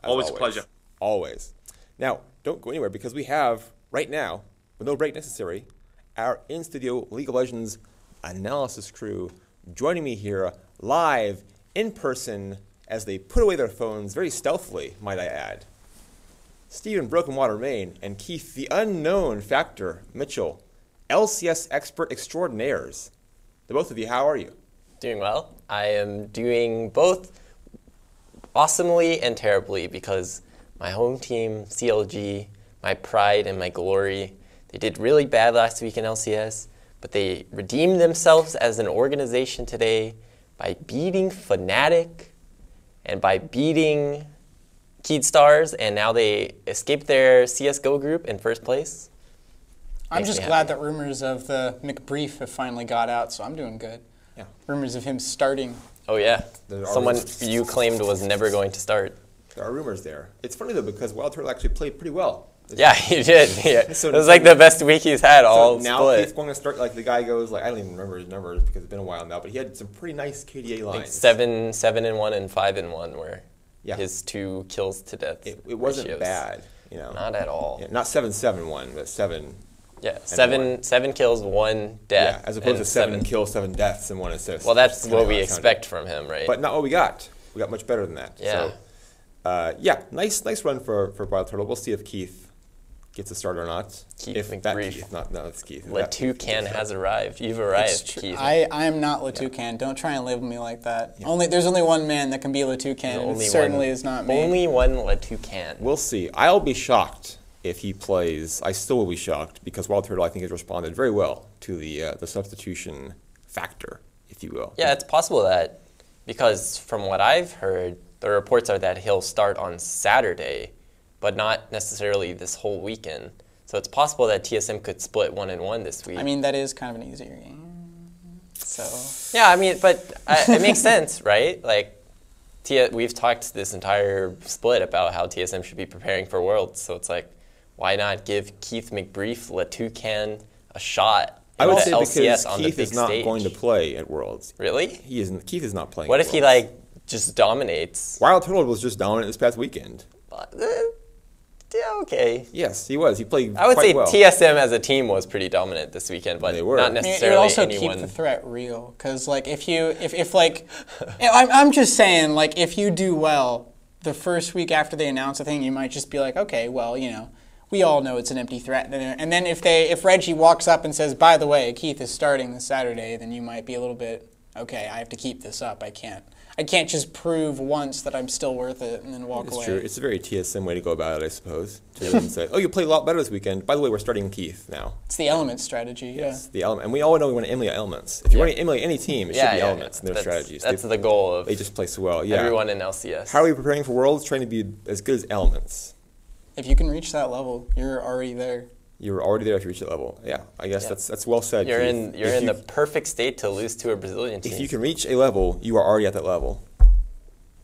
Always a pleasure. Always. Now, don't go anywhere because we have, right now, with no break necessary, our in-studio League of Legends analysis crew joining me here live, in person, as they put away their phones very stealthily, might I add. Steven Broken Water Main and Keith the Unknown Factor Mitchell, LCS expert extraordinaires. The both of you, how are you? Doing well. I am doing both awesomely and terribly because my home team, CLG, my pride and my glory, they did really bad last week in LCS, but they redeemed themselves as an organization today by beating Fnatic and by beating Stars, and now they escaped their CSGO group in first place. I'm just glad that rumors of the McBrief have finally got out, so I'm doing good. Yeah. Rumors of him starting. Oh yeah, someone you claimed was never going to start. There are rumors there. It's funny though because Wild Turtle actually played pretty well. Yeah, he did. Yeah. So it was like the best week he's had all now split. Keith's going to start, like the guy goes, like I don't even remember his numbers because it's been a while now, but he had some pretty nice KDA lines. Like 7-1 and 5-1 were his 2 kills to death. It wasn't ratios. Bad, you know. Not at all. Yeah, not 7-7-1, but 7. Yeah, 7 kills, 1 death. Yeah, as opposed to 7 kills, 7 deaths, and 1 assist. Well, that's what we expect from him, right? But not what we got. We got much better than that. Yeah. So, yeah, nice run for Wild Turtle. We'll see if Keith gets a start or not. KeithMcBrief. No, it's Keith. Toucan has arrived. You've arrived, Keith. I am not Toucan. Yeah. Don't try and label me like that. Yeah. There's only one man that can be Toucan. It certainly is not me. Only one Toucan. We'll see. I'll be shocked if he plays. I still will be shocked because Wild Turtle, I think, has responded very well to the substitution factor, if you will. Yeah, it's possible that because from what I've heard, the reports are that he'll start on Saturday, but not necessarily this whole weekend. So it's possible that TSM could split 1-1 this week. I mean, that is kind of an easier game. So yeah, I mean, but it makes sense, right? Like, we've talked this entire split about how TSM should be preparing for Worlds. So it's like, why not give KeithMcBrief Toucan a shot? I would say LCS because on Keith the big is not stage. Going to play at Worlds. Really? He isn't. Keith is not playing. What at if he Worlds. just dominates? Wild Turtle was just dominant this past weekend. Yeah, okay. Yes, he was. He played. I would quite say well. TSM as a team was pretty dominant this weekend, but they were. not necessarily it would also anyone. keep the threat real, because like if like, I'm just saying, like if you do well the first week after they announce a thing, you might just be like, okay, well, you know, we all know it's an empty threat. And then if Reggie walks up and says, by the way, Keith is starting this Saturday, then you might be a little bit, okay, I have to keep this up. I can't just prove once that I'm still worth it and then walk away. It's true. It's a very TSM way to go about it, I suppose. To say, oh, you played a lot better this weekend. By the way, we're starting Keith now. It's the element strategy, yes, the element. And we all know we want to emulate elements. If you want to emulate any team, it should be elements in their strategies. That's the goal of they just play so well. everyone in LCS. How are we preparing for Worlds? Trying to be as good as elements. If you can reach that level, you're already there. You're already there if you reach that level. Yeah, I guess that's well said. You're Keith. in the perfect state to lose to a Brazilian team. If you can reach a level, you are already at that level.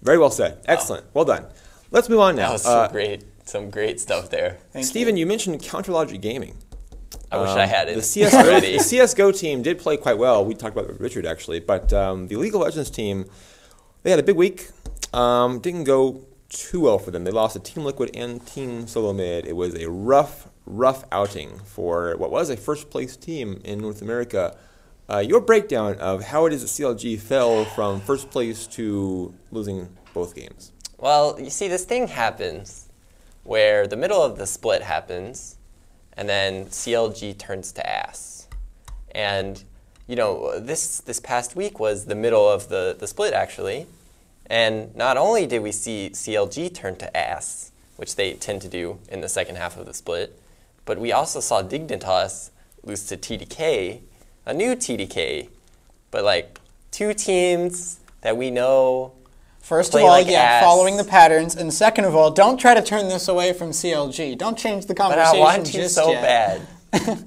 Very well said. Excellent. Well done. Let's move on now. That was some great stuff there. Steven, you mentioned Counterlogic Gaming. I wish I had it. The CSGO team did play quite well. We talked about it with Richard, actually. But the League of Legends team, they had a big week. Didn't go too well for them. They lost to Team Liquid and Team Solo Mid. It was a rough outing for what was a first-place team in North America. Your breakdown of how it is that CLG fell from first place to losing both games. Well, you see, this thing happens where the middle of the split happens, and then CLG turns to ass. And, you know, this past week was the middle of the split, actually. And not only did we see CLG turn to ass, which they tend to do in the second half of the split, but we also saw Dignitas lose to TDK, a new TDK, but like 2 teams that we know. First of all, following the patterns, and second of all, don't try to turn this away from CLG. Don't change the conversation. But I want to so bad.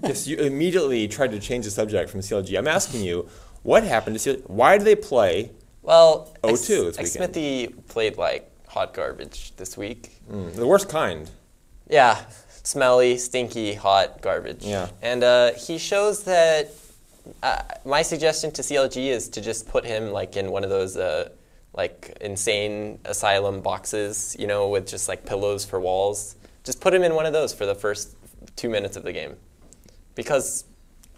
Yes, you immediately tried to change the subject from CLG. I'm asking you, what happened to CLG? Why did they play? Well, 0-2 this weekend? Xmithy played like hot garbage this week. The worst kind. Yeah, smelly, stinky, hot garbage. Yeah, and he shows that. My suggestion to CLG is to just put him like in one of those like insane asylum boxes, you know, with just like pillows for walls. Just put him in one of those for the first 2 minutes of the game, because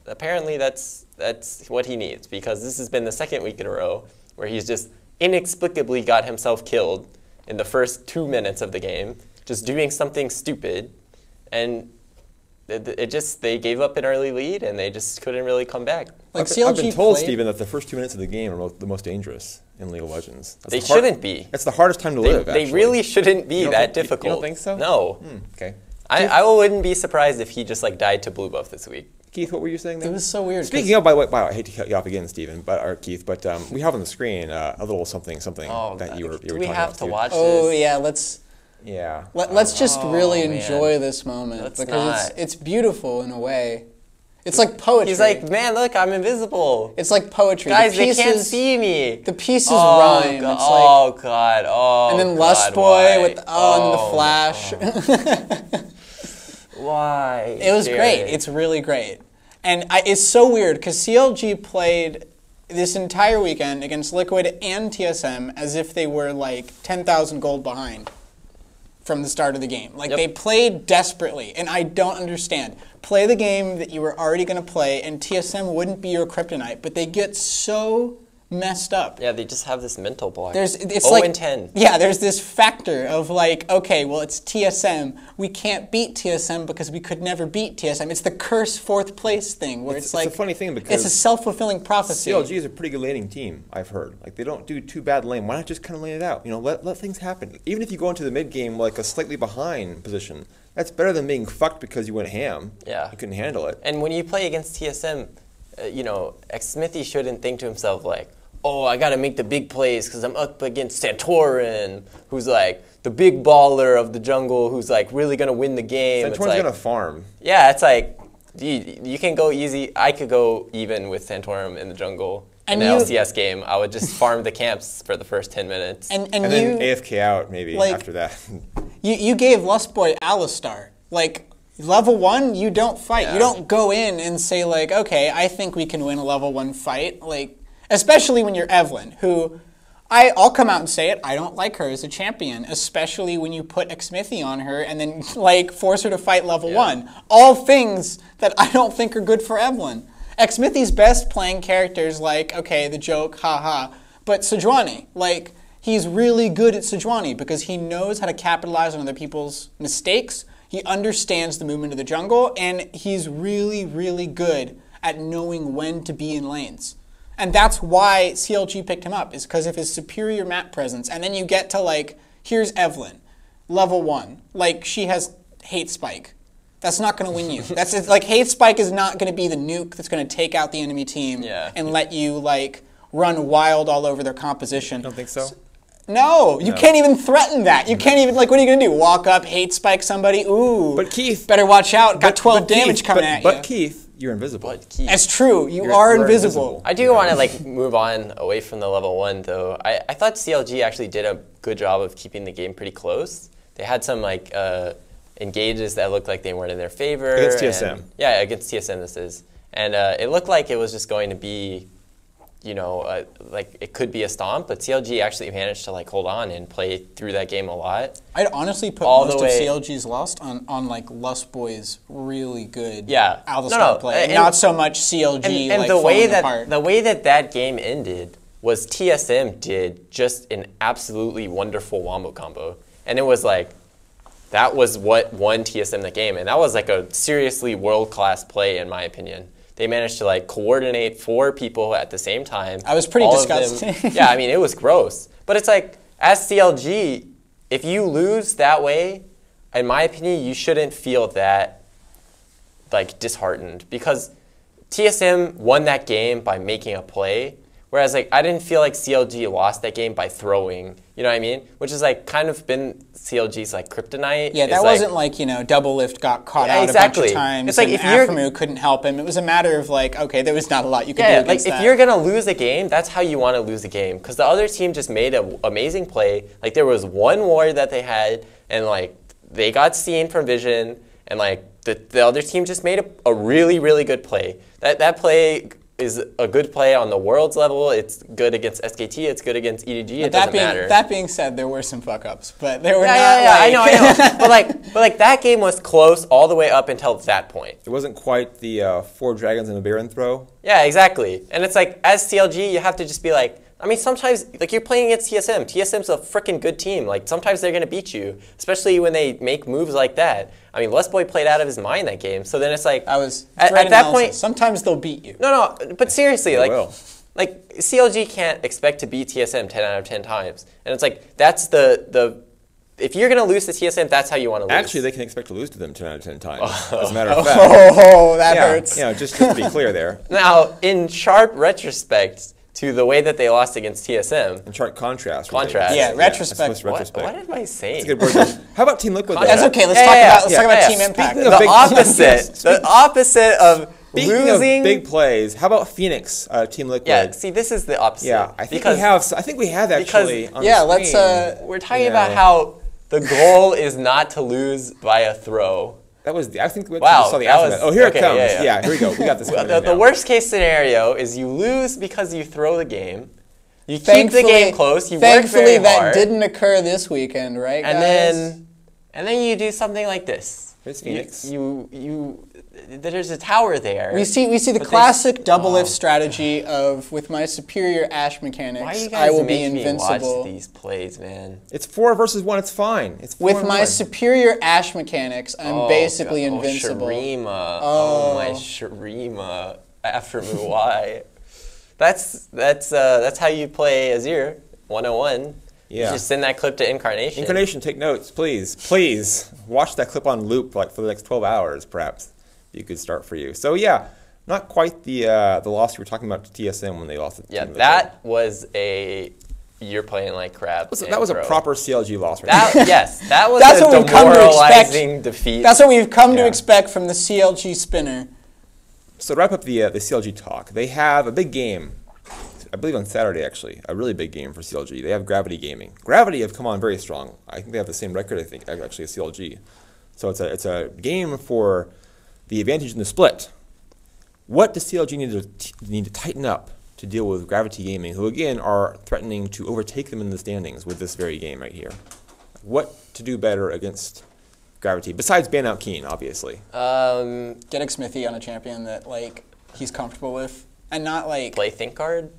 apparently that's what he needs. Because this has been the second week in a row where he's just inexplicably got himself killed in the first 2 minutes of the game, just doing something stupid, and they gave up an early lead and they just couldn't really come back. Like I've been told, Steven, that the first 2 minutes of the game are the most dangerous in League of Legends. They shouldn't be. It's the hardest time to live, actually. They really shouldn't be that difficult. You don't think so? No. Okay. I wouldn't be surprised if he just like died to blue buff this week. Keith, what were you saying there? It was so weird. Speaking of, by the way, I hate to cut you off again, Steven, or Keith, but we have on the screen a little something that you were talking about. Do we have to watch this? Oh yeah, let's just really enjoy this moment, because it's beautiful in a way. It's like poetry. He's like, man, look, I'm invisible. It's like poetry. Guys, they can't see me. The pieces rhyme. God. And then Lust Boy with and the flash. Why? It was great. It's really great. And it's so weird because CLG played this entire weekend against Liquid and TSM as if they were like 10,000 gold behind from the start of the game. Like, they played desperately, and I don't understand. Play the game that you were already going to play, and TSM wouldn't be your kryptonite, but they get so messed up. Yeah, they just have this mental block. It's 0-10. Yeah, there's this factor of like, okay, well, it's TSM. We can't beat TSM because we could never beat TSM. It's the curse fourth place thing where it's like... It's a funny thing because... It's a self-fulfilling prophecy. CLG is a pretty good laning team, I've heard. Like, they don't do too bad lane. Why not just kind of lane it out? You know, let things happen. Even if you go into the mid game like a slightly behind position, that's better than being fucked because you went ham. Yeah. You couldn't handle it. And when you play against TSM, you know, Smithy shouldn't think to himself like, oh, I got to make the big plays because I'm up against Santorin, who's like the big baller of the jungle, who's like really going to win the game. Santorin's going to farm. Yeah, it's like, you can go easy. I could go even with Santorin in the jungle. In the LCS game, I would just farm the camps for the first 10 minutes. And then AFK out maybe after that. You gave Lust Boy Alistar. Like, level 1, you don't fight. Yeah. You don't go in and say like, okay, I think we can win a level 1 fight. Like, especially when you're Evelyn, who, I'll come out and say it, I don't like her as a champion, especially when you put Xmithy on her and then like force her to fight level 1. All things that I don't think are good for Evelyn. Xmithy's best playing characters like, okay, the joke, haha, but Sejuani, like, he's really good at Sejuani because he knows how to capitalize on other people's mistakes, he understands the movement of the jungle, and he's really, really good at knowing when to be in lanes. And that's why CLG picked him up, is because of his superior map presence. And then you get to, like, here's Evelyn, level 1. Like, she has Hate Spike. That's not going to win you. That's like, Hate Spike is not going to be the nuke that's going to take out the enemy team and let you, like, run wild all over their composition. Don't think so? No, you can't even threaten that. You can't even, like, what are you going to do? Walk up, Hate Spike somebody? Ooh. But Keith. Better watch out. Got 12 damage coming at you. But Keith. You're invisible. That's true. You are invisible. I do want to like move on away from the level 1 though. I thought CLG actually did a good job of keeping the game pretty close. They had some like engages that looked like they weren't in their favor. Against TSM. Yeah, against TSM this is. And it looked like it was just going to be, you know, like it could be a stomp, but CLG actually managed to like hold on and play through that game a lot. I'd honestly put most of CLG's lost on like Lust Boy's really good Alistar play, and not so much CLG and like the way that apart. The way that game ended was TSM did just an absolutely wonderful wombo combo, and it was like that was what won TSM the game, and that was like a seriously world-class play in my opinion. They managed to like coordinate 4 people at the same time. I was pretty disgusting. Yeah, I mean, it was gross. But it's like, as CLG, if you lose that way, in my opinion, you shouldn't feel that like disheartened because TSM won that game by making a play. Whereas like I didn't feel like CLG lost that game by throwing, you know what I mean? Which is like kind of been CLG's like kryptonite. Yeah, that wasn't like, you know, Double Lift got caught out a bunch of times. It's like if Aphromoo couldn't help him. It was a matter of like, okay, there was not a lot you could do against that. If you're gonna lose a game, that's how you want to lose a game. Because the other team just made an amazing play. Like there was one ward that they had, and like they got seen from vision, and like the other team just made a really, really good play. That play is a good play on the Worlds level. It's good against SKT. It's good against EDG. It doesn't matter. That being said, there were some fuck-ups, but there were not. I know. but like that game was close all the way up until that point. It wasn't quite the 4 dragons and a Baron throw. Yeah, exactly. And it's like, as CLG, you have to just be like, I mean, sometimes, like, you're playing against TSM. TSM's a freaking good team. Like, sometimes they're going to beat you, especially when they make moves like that. I mean, Lesboy played out of his mind that game. So then it's like, at that point, sometimes they'll beat you. No, but seriously, They like, will. like CLG can't expect to beat TSM 10 out of 10 times. And it's like, that's the if you're going to lose to TSM, that's how you want to lose. Actually, they can expect to lose to them 10 out of 10 times, as a matter of fact. Oh, that hurts. Yeah, just to be clear there. Now, in sharp retrospect to the way that they lost against TSM. In sharp contrast. Contrast. Yeah, retrospect. Retrospect. What am I saying? That's a good word. How about Team Liquid? That's okay. Let's talk about Team Impact. Speaking of The big- opposite. The opposite of Speaking losing. of big plays, how about Phoenix, Team Liquid? Yeah, see, this is the opposite. Yeah, I think we have actually. On Yeah, the let's. screen. We're talking about how the goal is not to lose by a throw. That was. I think we Wow, saw the that aftermath. was- Oh, here okay, it comes. yeah. Here we go. We got this. The worst case scenario is you lose because you throw the game. You keep the game close. You work very Thankfully, hard. that didn't occur this weekend, right, guys? And then you do something like this. Here's Phoenix. There's a tower there. We see the classic double lift strategy of, with my superior Ashe mechanics, Why you guys I will be make me invincible. watch these plays, man? It's 4 versus 1. It's fine. It's 4 With and my 1. superior Ashe mechanics, I'm basically God. invincible. Shurima. Oh, my Shurima. After Muay. That's how you play Azir 101. Yeah. You just send that clip to Incarnation. Incarnation, take notes, please. Please watch that clip on loop, like for the next 12 hours, perhaps. Be a good start for you. So yeah, not quite the loss you were talking about to TSM when they lost. Yeah, that was a. You're playing like crap. That was a proper CLG loss, right? Yes, that was That's a what we've come to expect. demoralizing defeat. That's what we've come to expect from the CLG spinner. So to wrap up the CLG talk, they have a big game. I believe on Saturday, actually, a really big game for CLG. They have Gravity Gaming. Gravity have come on very strong. I think they have the same record, I think, actually, as CLG. So it's a game for the advantage in the split. What does CLG need to tighten up to deal with Gravity Gaming, who, again, are threatening to overtake them in the standings with this very game right here? What to do better against Gravity, besides ban out Keen, obviously? Get Smithy on a champion that, like, he's comfortable with. And not, like... Play Think Guard?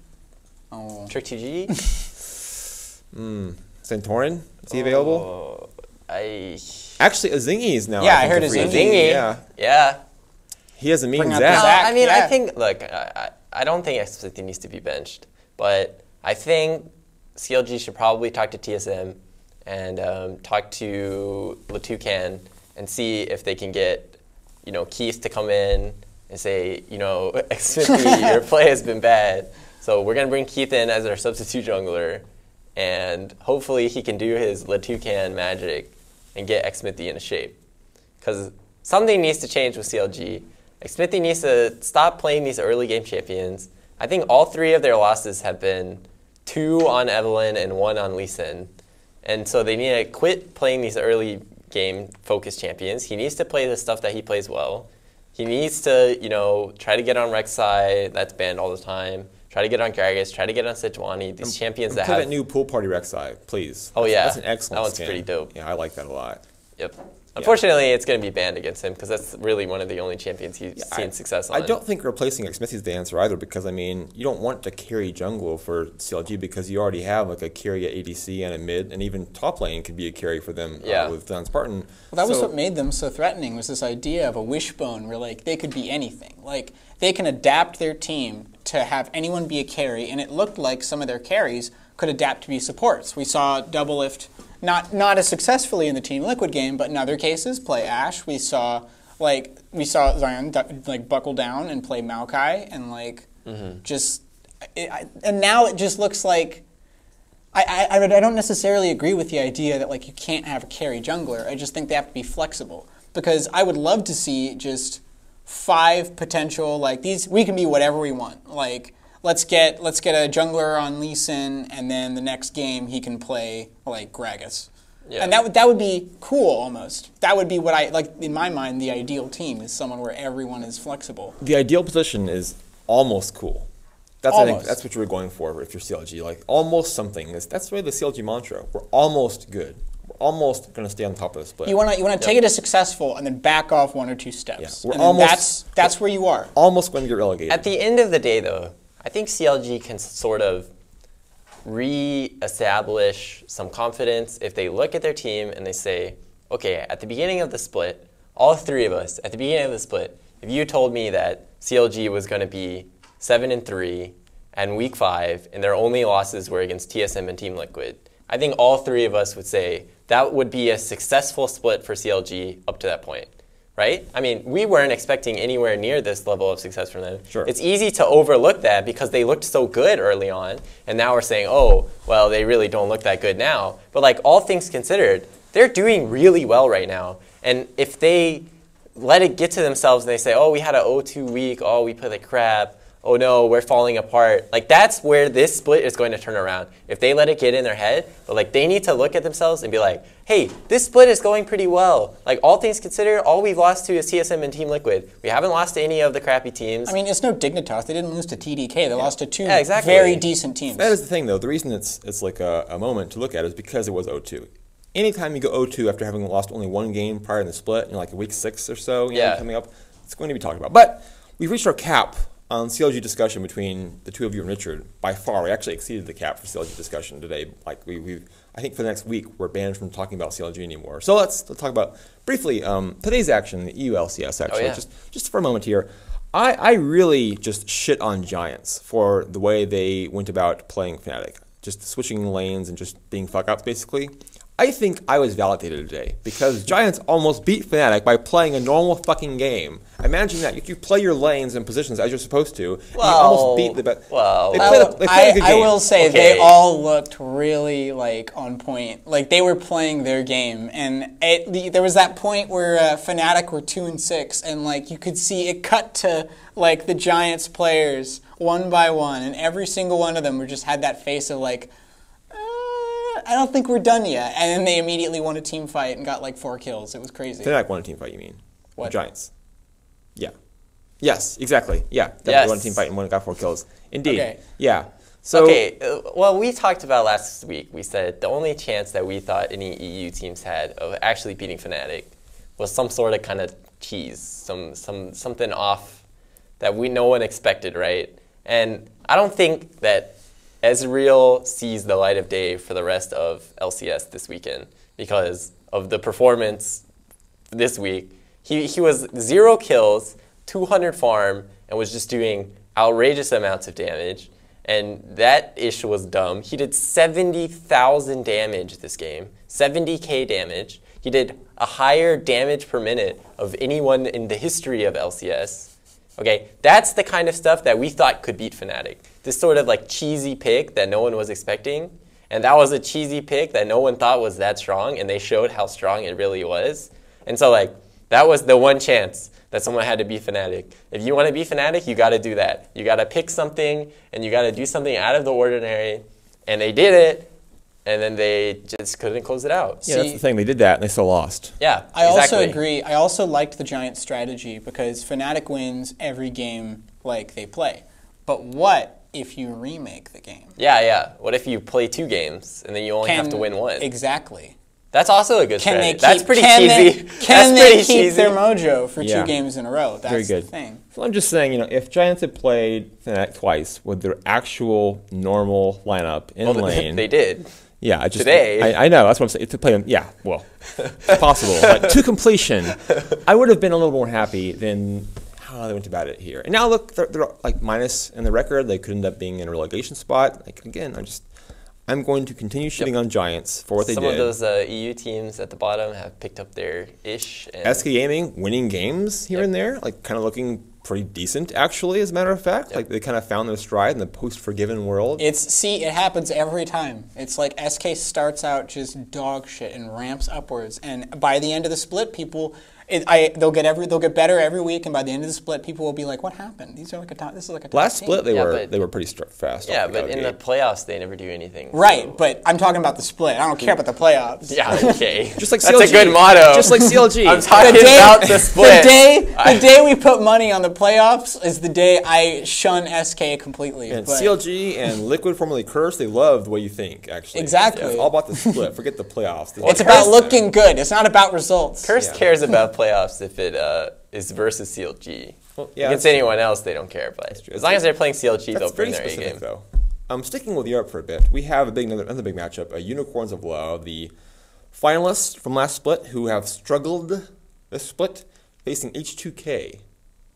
Oh. Trick TG? Santorin? Is he available? Actually, Azingi is now. Yeah, I heard think, a free Azingi. agent. Yeah. He has a mean Bring out Zach. the Zach. I mean, yeah. I think, look, I don't think Smithy needs to be benched, but I think CLG should probably talk to TSM and talk to Toucan and see if they can get, Keith to come in and say, Smithy, your play has been bad. So we're going to bring Keith in as our substitute jungler, and hopefully he can do his Toucan magic and get Xmithy into shape. Because something needs to change with CLG. Xmithy needs to stop playing these early game champions. I think all 3 of their losses have been 2 on Evelynn and 1 on Lee Sin. And so they need to quit playing these early game focused champions. He needs to play the stuff that he plays well. He needs to, try to get on Rek'Sai, that's banned all the time. Try to get on Gragas, try to get on Sejuani, these champions that Play have... that new pool party Rek'Sai, please. Oh, yeah. That's an excellent That one's skin. pretty dope. Yeah, I like that a lot. Yep. Unfortunately, it's going to be banned against him because that's really one of the only champions he's seen success on. I don't think replacing Xmithy is the answer either, because, I mean, you don't want to carry jungle for CLG because you already have like a carry at ADC and a mid, and even top lane could be a carry for them with Don Spartan. Well, that was what made them so threatening, was this idea of a wishbone where, like, they could be anything. Like, they can adapt their team to have anyone be a carry, and it looked like some of their carries could adapt to be supports. We saw Double Lift not as successfully in the Team Liquid game, but in other cases play Ashe. We saw Zion buckle down and play Maokai, and and now it just looks like I don't necessarily agree with the idea that you can't have a carry jungler. I just think they have to be flexible, because I would love to see just 5 potential these. We can be whatever we want. Let's get a jungler on Lee Sin, and then the next game he can play Gragas. Yeah. And that would be cool almost. That would be what in my mind, the ideal team is someone where everyone is flexible. The ideal position is almost cool. That's I think Almost. that's what you were going for if you're CLG. Like almost something. That's really the CLG mantra. We're almost good. We're almost going to stay on top of the split. You want to take it as successful and then back off 1 or 2 steps. Yeah, we're and then almost that's where you are. Almost going to get relegated. At the end of the day, though, I think CLG can sort of re-establish some confidence if they look at their team and they say, okay, at the beginning of the split, all 3 of us, at the beginning of the split, if you told me that CLG was going to be 7-3 and week 5 and their only losses were against TSM and Team Liquid, I think all 3 of us would say that would be a successful split for CLG up to that point, right? I mean, we weren't expecting anywhere near this level of success from them. Sure. It's easy to overlook that because they looked so good early on, and now we're saying, oh, well, they really don't look that good now. But like all things considered, they're doing really well right now. And if they let it get to themselves and they say, oh, we had an 0-2 week, oh, we played like crap, oh no, we're falling apart. Like that's where this split is going to turn around. If they let it get in their head, but like they need to look at themselves and be like, hey, this split is going pretty well. Like all things considered, all we've lost to is TSM and Team Liquid. We haven't lost to any of the crappy teams. I mean, it's no Dignitas. They didn't lose to TDK. They lost to 2 exactly. very decent teams. That is the thing, though. The reason it's like a moment to look at is because it was 0-2. Anytime you go 0-2 after having lost only 1 game prior to the split, like week 6 or so, coming up, it's going to be talked about. But we've reached our cap on CLG discussion between the 2 of you and Richard. By far, we actually exceeded the cap for CLG discussion today. Like I think for the next week, we're banned from talking about CLG anymore. So let's talk about briefly today's action, the EU LCS. Actually, just for a moment here, I really just shit on Giants for the way they went about playing Fnatic, just switching lanes and just being fuck ups basically. I think I was validated today because Giants almost beat Fnatic by playing a normal fucking game. Imagine that. You play your lanes and positions as you're supposed to, and you almost beat the... They played a good game. I will say they all looked really like on point. Like they were playing their game, and there was that point where Fnatic were 2-6, and like you could see it cut to like the Giants players one by one, and every single one of them just had that face of like, I don't think we're done yet. And then they immediately won a team fight and got like 4 kills. It was crazy. Fnatic won a team fight, you mean? What? The Giants. Yeah. Yes, exactly. Yeah. Yes. Won a team fight and got 4 kills. Indeed. Okay. Yeah. So, well, we talked about last week. We said the only chance that we thought any EU teams had of actually beating Fnatic was some sort of kind of cheese, something off that no one expected, right? And I don't think that Ezreal sees the light of day for the rest of LCS this weekend because of the performance this week. He was 0 kills, 200 farm, and was just doing outrageous amounts of damage. And that issue was dumb. He did 70,000 damage this game, 70k damage. He did a higher damage per minute of anyone in the history of LCS. Okay, that's the kind of stuff that we thought could beat Fnatic. This sort of like cheesy pick that no one was expecting, and that was a cheesy pick that no one thought was that strong, and they showed how strong it really was. And so like that was the one chance that someone had to beat Fnatic. If you want to beat Fnatic, you got to do that. You got to pick something, and you got to do something out of the ordinary, and they did it. And then they just couldn't close it out. Yeah, that's the thing. They did that, and they still lost. Yeah, I exactly. also agree. I also liked the Giants' strategy because Fnatic wins every game like they play. But what if you remake the game? Yeah. What if you play 2 games, and then you only have to win 1? Exactly. That's also a good strategy. That's pretty cheesy. Can they keep their mojo for 2 games in a row? That's very good. The thing. So I'm just saying, if Giants had played Fnatic twice with their actual normal lineup in lane... They did. Yeah, Today. I know, that's what I'm saying. To play them, yeah, well, it's possible. But to completion, I would have been a little more happy than how they went about it here. And now look, they're like minus in the record. They could end up being in a relegation spot. Like again, I'm going to continue shitting on Giants for what they did. Some of those EU teams at the bottom have picked up their ish. And SK Gaming winning games here and there, like kind of looking pretty decent, actually, as a matter of fact. Like they kind of found their stride in the post-Forgiven world. It happens every time. It's like SK starts out just dog shit and ramps upwards, and by the end of the split, people, They'll get better every week, and by the end of the split, people will be like, "What happened? These are like a top. This is like a top Last team." split, they were pretty fast. Yeah, but in the playoffs, they never do anything. Right, so. but I'm talking about the split. I don't care about the playoffs. Yeah, okay. Just like That's CLG. a good motto. Just like CLG. I'm talking about the split. The day we put money on the playoffs is the day I shun SK completely. And but CLG and Liquid, formerly Curse, they love the way you think, actually. Exactly. Yeah, it's all about the split. Forget the playoffs. It's about looking good. It's not about results. Curse cares about playoffs if it is versus CLG. Well, yeah, Against anyone else, they don't care. But as long as they're playing CLG, they'll bring their A game. Though. Sticking with Europe for a bit, we have another big matchup, Unicorns of Love, the finalists from last split who have struggled this split, facing H2K,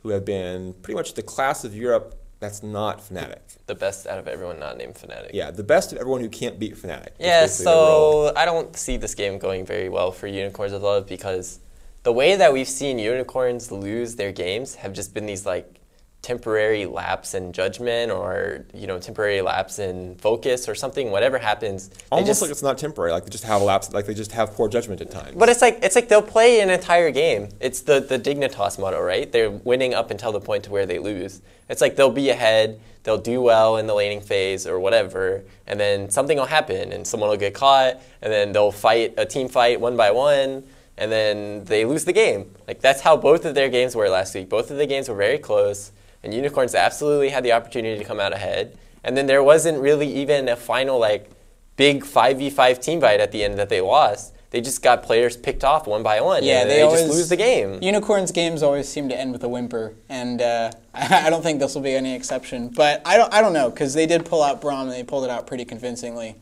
who have been pretty much the class of Europe that's not Fnatic. The best out of everyone not named Fnatic. Yeah, the best of everyone who can't beat Fnatic. Yeah, so I don't see this game going very well for Unicorns of Love because the way that we've seen Unicorns lose their games have just been these like temporary lapse in judgment or temporary lapse in focus or something. Whatever happens, almost like it's not temporary. Like they just have a lapse. Like they just have poor judgment at times. But it's like they'll play an entire game. It's the Dignitas motto, right? They're winning up until the point to where they lose. It's like they'll be ahead, they'll do well in the laning phase or whatever, and then something will happen and someone will get caught, and then they'll fight a team fight one by one, and then they lose the game. Like that's how both of their games were last week. Both of the games were very close. And Unicorns absolutely had the opportunity to come out ahead. And then there wasn't really even a final like big 5v5 team fight at the end that they lost. They just got players picked off one by one. Yeah, and they just lose the game. Unicorns games always seem to end with a whimper, and I don't think this will be any exception. But I don't know, because they did pull out Braum, and they pulled it out pretty convincingly.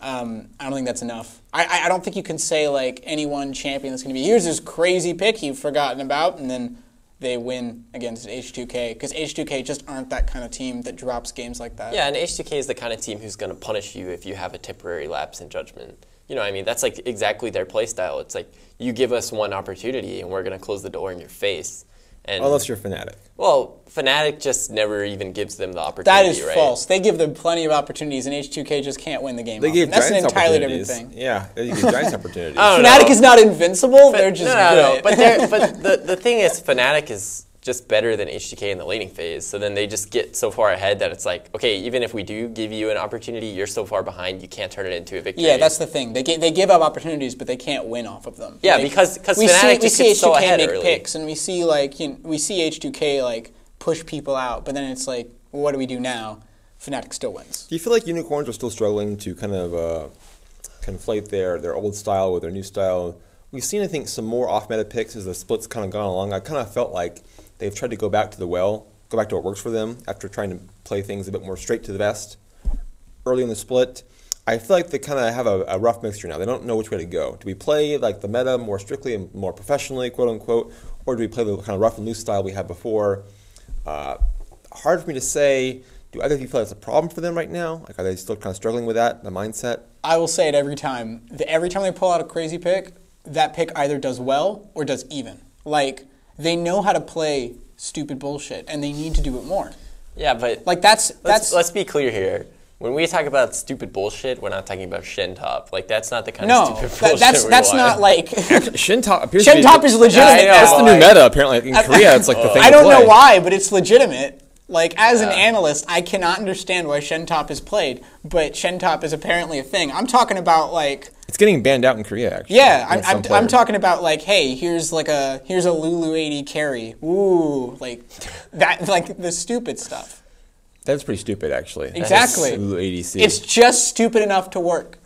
I don't think that's enough. I don't think you can say like any one champion that's going to be, here's this crazy pick you've forgotten about, and then they win against H2K, because H2K just aren't that kind of team that drops games like that. Yeah, and H2K is the kind of team who's going to punish you if you have a temporary lapse in judgment. You know what I mean? That's like exactly their play style. It's like, you give us one opportunity and we're going to close the door in your face. And unless you're Fnatic. Well, Fnatic just never even gives them the opportunity, That is right? false. They give them plenty of opportunities, and H2K just can't win the game. They gave That's an Giants entirely different opportunities. thing. Yeah, they gave Giants opportunities. Fnatic is not invincible. They're just no. great. But the thing is, Fnatic is just better than H2K in the laning phase. So then they just get so far ahead that it's like, okay, even if we do give you an opportunity, you're so far behind, you can't turn it into a victory. Yeah, that's the thing. They give up opportunities, but they can't win off of them. Yeah, like, because Fnatic just gets so ahead make early. picks, and we see H2K like push people out, but then it's like, well, what do we do now? Fnatic still wins. Do you feel like Unicorns are still struggling to kind of conflate their old style with their new style? We've seen, I think, some more off-meta picks as the split's kind of gone along. I kind of felt like they've tried to go back to what works for them after trying to play things a bit more straight to the vest early in the split. I feel like they kind of have a rough mixture now. They don't know which way to go. Do we play like the meta more strictly and more professionally, quote unquote, or do we play the kind of rough and loose style we had before? Hard for me to say. Do either of you feel like it's a problem for them right now? Like, are they still kind of struggling with that, the mindset? I will say it every time. Every time they pull out a crazy pick, that pick either does well or does even. Like, they know how to play stupid bullshit, and they need to do it more. Yeah, but like let's be clear here. When we talk about stupid bullshit, we're not talking about Shen Top. Like, that's not the kind of stupid bullshit that's not like Shen Top appears Shen Top is legitimate. Yeah, that's the new meta apparently in Korea. It's like the thing. I don't know why, but it's legitimate. Like, as an analyst, I cannot understand why Shen Top is played, but Shen Top is apparently a thing. I'm talking about like it's getting banned out in Korea. Actually, yeah, I'm talking about like, hey, here's a Lulu 80 carry. Ooh, like that, like the stupid stuff. That's pretty stupid, actually. Exactly. Lulu 80C. It's just stupid enough to work.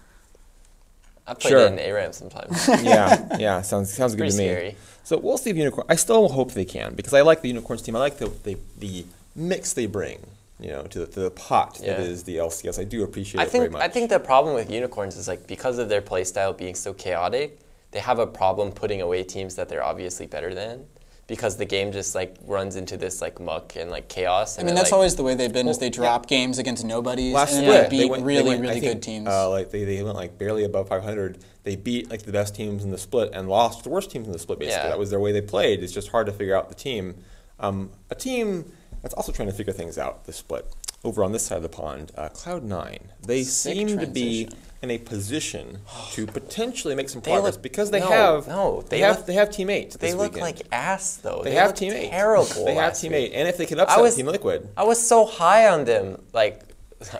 I played it in ARAM sometimes. yeah, sounds good to me. Scary. So we'll see if Unicorn. I still hope they can because I like the Unicorns team. I like the mix they bring, to the pot that is the LCS. I do appreciate it very much. I think the problem with Unicorns is like because of their playstyle being so chaotic, they have a problem putting away teams that they're obviously better than. Because the game just like runs into this like muck and like chaos. And I mean, that's always the way they've been. Is they drop games against nobodies and then they beat really good teams. Like they went like barely above 500. They beat like the best teams in the split and lost the worst teams in the split. Basically, that was their way they played. It's just hard to figure out the team. A team that's also trying to figure things out. The split over on this side of the pond, Cloud9. They seem to be in a position to potentially make some progress because they they have teammates. They this look weekend. like ass though. They have look teammates. Terrible. They have teammates, and if they could upset Team Liquid, I was so high on them. Like,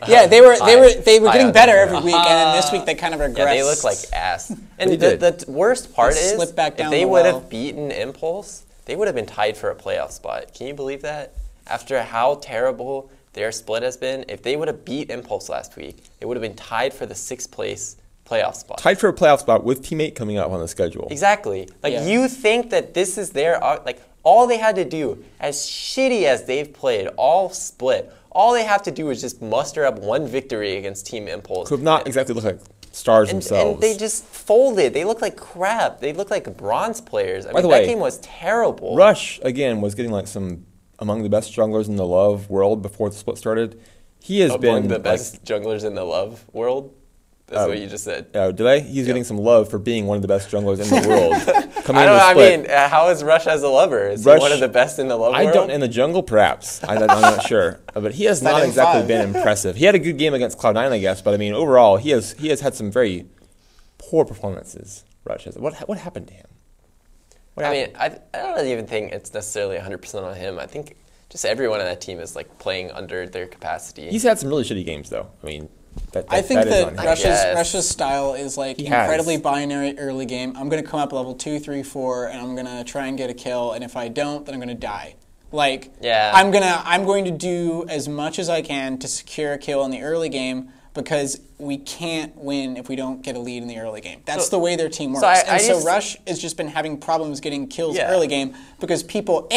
yeah, they were getting better every week, and then this week they kind of regressed. Yeah, they look like ass. And the worst part is, if they would have beaten Impulse, they would have been tied for a playoff spot. Can you believe that? After how terrible their split has been, if they would have beat Impulse last week, it would have been tied for the 6th place playoff spot. Tied for a playoff spot with teammate coming up on the schedule. Exactly. Like, you think that this is their, like, all they had to do, as shitty as they've played, all split, all they have to do is just muster up one victory against Team Impulse. Who have not exactly looked like stars themselves. And they just folded. They look like crap. They look like bronze players. I By mean, the that way, game was terrible. Rush, again, was getting like some among the best junglers in the Love world before the split started. He has been among the best junglers in the Love world. That's what you just said. Oh, did I? He's getting some love for being one of the best junglers in the world. I mean, how is Rush as a lover? Is he one of the best in the Love world? I don't in the jungle, perhaps. I'm not sure, but he has not exactly been impressive. He had a good game against Cloud9, I guess, but I mean, overall, he has had some very poor performances. Rush has. What happened to him? I don't even think it's necessarily 100% on him. I think just everyone on that team is like playing under their capacity. He's had some really shitty games, though. I mean, I think that Rush's style is like incredibly binary early game. I'm going to come up level 2, 3, 4, and I'm going to try and get a kill. And if I don't, then I'm going to die. Like, I'm going to do as much as I can to secure a kill in the early game because we can't win if we don't get a lead in the early game. That's the way their team works. So Rush has just been having problems getting kills early game because people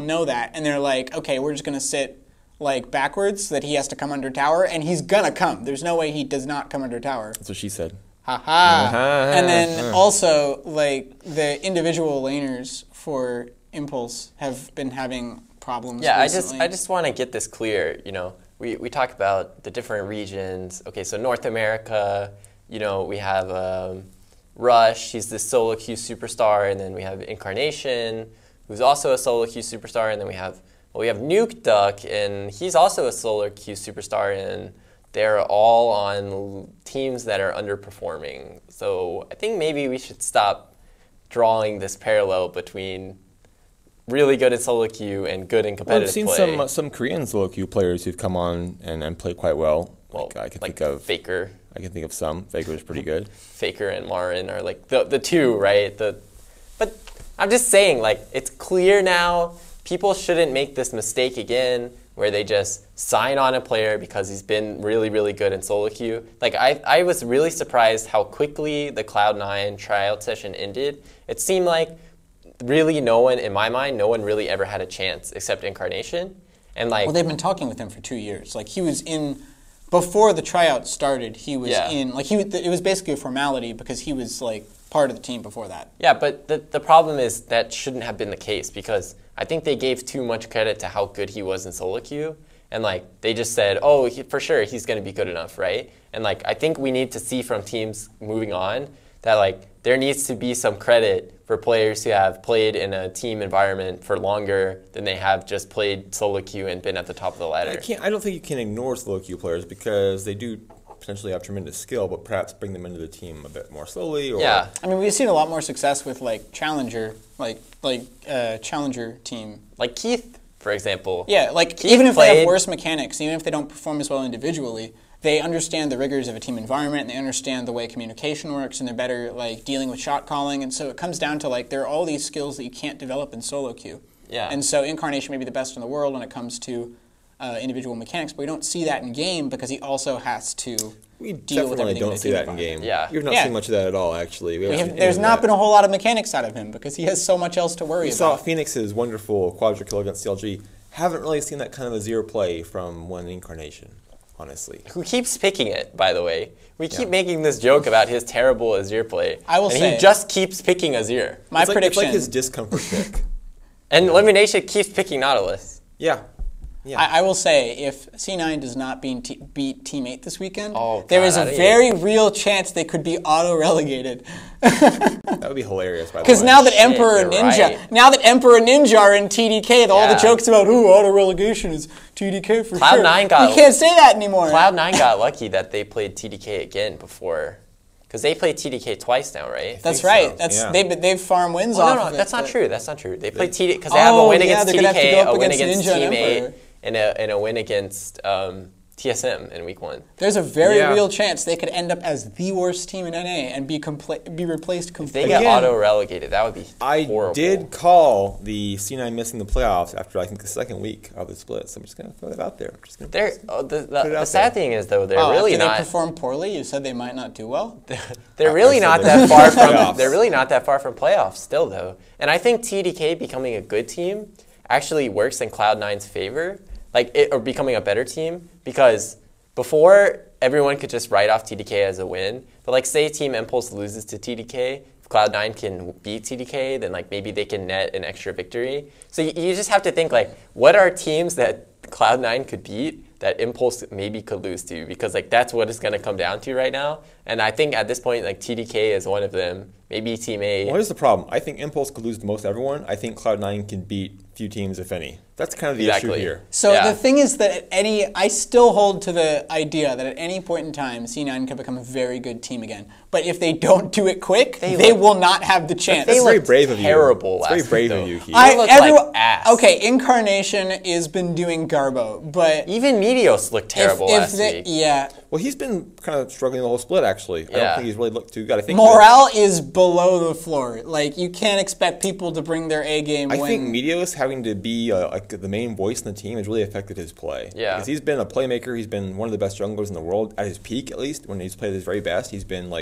know that, and they're like, okay, we're just going to sit like backwards so that he has to come under tower, and he's going to come. There's no way he does not come under tower. That's what she said. Ha-ha. And then also, like, the individual laners for Impulse have been having problems recently. I just want to get this clear, you know. We talk about the different regions. Okay, so North America, you know, we have Rush, he's this solo queue superstar, and then we have Incarnation, who's also a solo queue superstar, and then we have Nuke Duck, and he's also a solo queue superstar, and they're all on teams that are underperforming. So I think maybe we should stop drawing this parallel between really good in solo queue and good in competitive play. I've seen some Korean solo queue players who've come on and play quite well. Well, I can think of Faker. I can think of some. Faker is pretty good. Faker and Marin are like the two, right? But I'm just saying, like, it's clear now. People shouldn't make this mistake again where they just sign on a player because he's been really, really good in solo queue. Like, I was really surprised how quickly the Cloud9 tryout session ended. It seemed like really no one, in my mind, no one really ever had a chance except Incarnation. And like, well, they've been talking with him for 2 years. Like, he was in, before the tryout started, he was in, like, it was basically a formality because he was, like, part of the team before that. Yeah, but the problem is that shouldn't have been the case because I think they gave too much credit to how good he was in solo queue. And, like, they just said, oh, for sure, he's going to be good enough, right? And, like, I think we need to see from teams moving on that, like, there needs to be some credit for players who have played in a team environment for longer than they have just played solo queue and been at the top of the ladder. I don't think you can ignore solo queue players because they do potentially have tremendous skill, but perhaps bring them into the team a bit more slowly. Or yeah, I mean, we've seen a lot more success with like challenger, challenger team, like Keith, for example. Yeah, like Keith even if they have worse mechanics, even if they don't perform as well individually, they understand the rigors of a team environment, and they understand the way communication works, and they're better like dealing with shot calling. And so it comes down to like there are all these skills that you can't develop in solo queue. Yeah. And so Incarnation may be the best in the world when it comes to individual mechanics, but we don't see that in game because he also has to deal with everything. We don't see that in game. Yeah. We've not seen much of that at all, actually. There's not been a whole lot of mechanics out of him because he has so much else to worry about. We saw Phoenix's wonderful quadra kill against CLG. Haven't really seen that kind of a zero play from one Incarnation, honestly. Who keeps picking it, by the way. We keep making this joke about his terrible Azir play. I will say, he just keeps picking Azir. My prediction. It's like his discomfort pick. And Elimination keeps picking Nautilus. Yeah. Yeah. I will say, if C9 does not beat Team 8 this weekend, Oh, there God, is a very real chance they could be auto-relegated. That would be hilarious, by the way. Because now that Shit, Emperor you're Ninja are in TDK, all the Yeah. jokes about auto-relegation is TDK for sure. Cloud9 got- You can't say that anymore. Cloud9 got lucky that they played TDK again before. Because they played TDK twice now, right? That's think right. so, That's yeah. they've farm wins Oh, off no, of it. that's not but- true. That's not true. They played TDK because they have a win yeah, against they're gonna have to TDK, go up a win against against Ninja and Team 8, Emperor. and a win against TSM in week 1. There's a very Yeah. real chance they could end up as the worst team in NA and be replaced If they completely. get Again, auto-relegated, that would be I horrible. did call the C9 missing the playoffs after, I think, the second week of the split, so I'm just going to throw that out there. I'm just gonna The sad thing is, though, they're really after not. they perform poorly, you said they might not do well. They're really I not said that they're far from. playoffs. They're really not that far from playoffs still, though. And I think TDK becoming a good team actually works in Cloud9's favor, or becoming a better team, because before everyone could just write off TDK as a win. But say Team Impulse loses to TDK, if Cloud9 can beat TDK, then maybe they can net an extra victory. So you just have to think what are teams that Cloud9 could beat that Impulse maybe could lose to, because that's what it's going to come down to right now. And I think at this point, TDK is one of them. Maybe Team 8. Well, here's the problem. I think Impulse could lose to most everyone. I think Cloud9 can beat few teams, if any. That's kind of the issue here. So Yeah. the thing is that I still hold to the idea that at any point in time, C9 can become a very good team again. But if they don't do it quick, they will not have the chance. That's very looked brave of you. terrible It's last very week, brave though. of you, Keith. They looked like ass. Okay, Incarnation has been doing Garbo, but Even Medios looked terrible last week. Yeah. Well, he's been kind of struggling the whole split, actually. I don't Yeah. think he's really looked too good. I think Morale is below the floor. You can't expect people to bring their A game I when think Medios having to be the main voice in the team has really affected his play. Yeah. Because he's been a playmaker. He's been one of the best junglers in the world at his peak, at least when he's played at his very best. He's been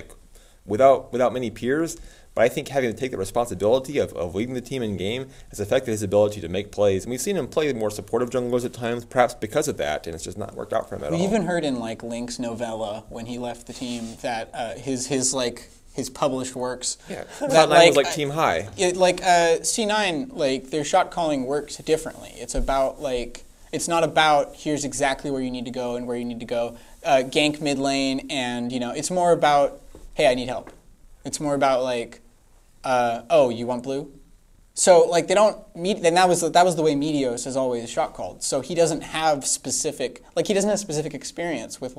without many peers. But I think having to take the responsibility of leading the team in game has affected his ability to make plays. And we've seen him play more supportive junglers at times, perhaps because of that, and it's just not worked out for him at all. We even heard in Link's novella when he left the team that his published works. Yeah, That, Cloud9 was team high. C9, their shot calling works differently. It's about it's not about here's exactly where you need to go and where you need to go. Gank mid lane, and it's more about hey, I need help. It's more about oh, you want blue? So they don't meet, and that was the way Medios has always shot called. So he doesn't have specific experience with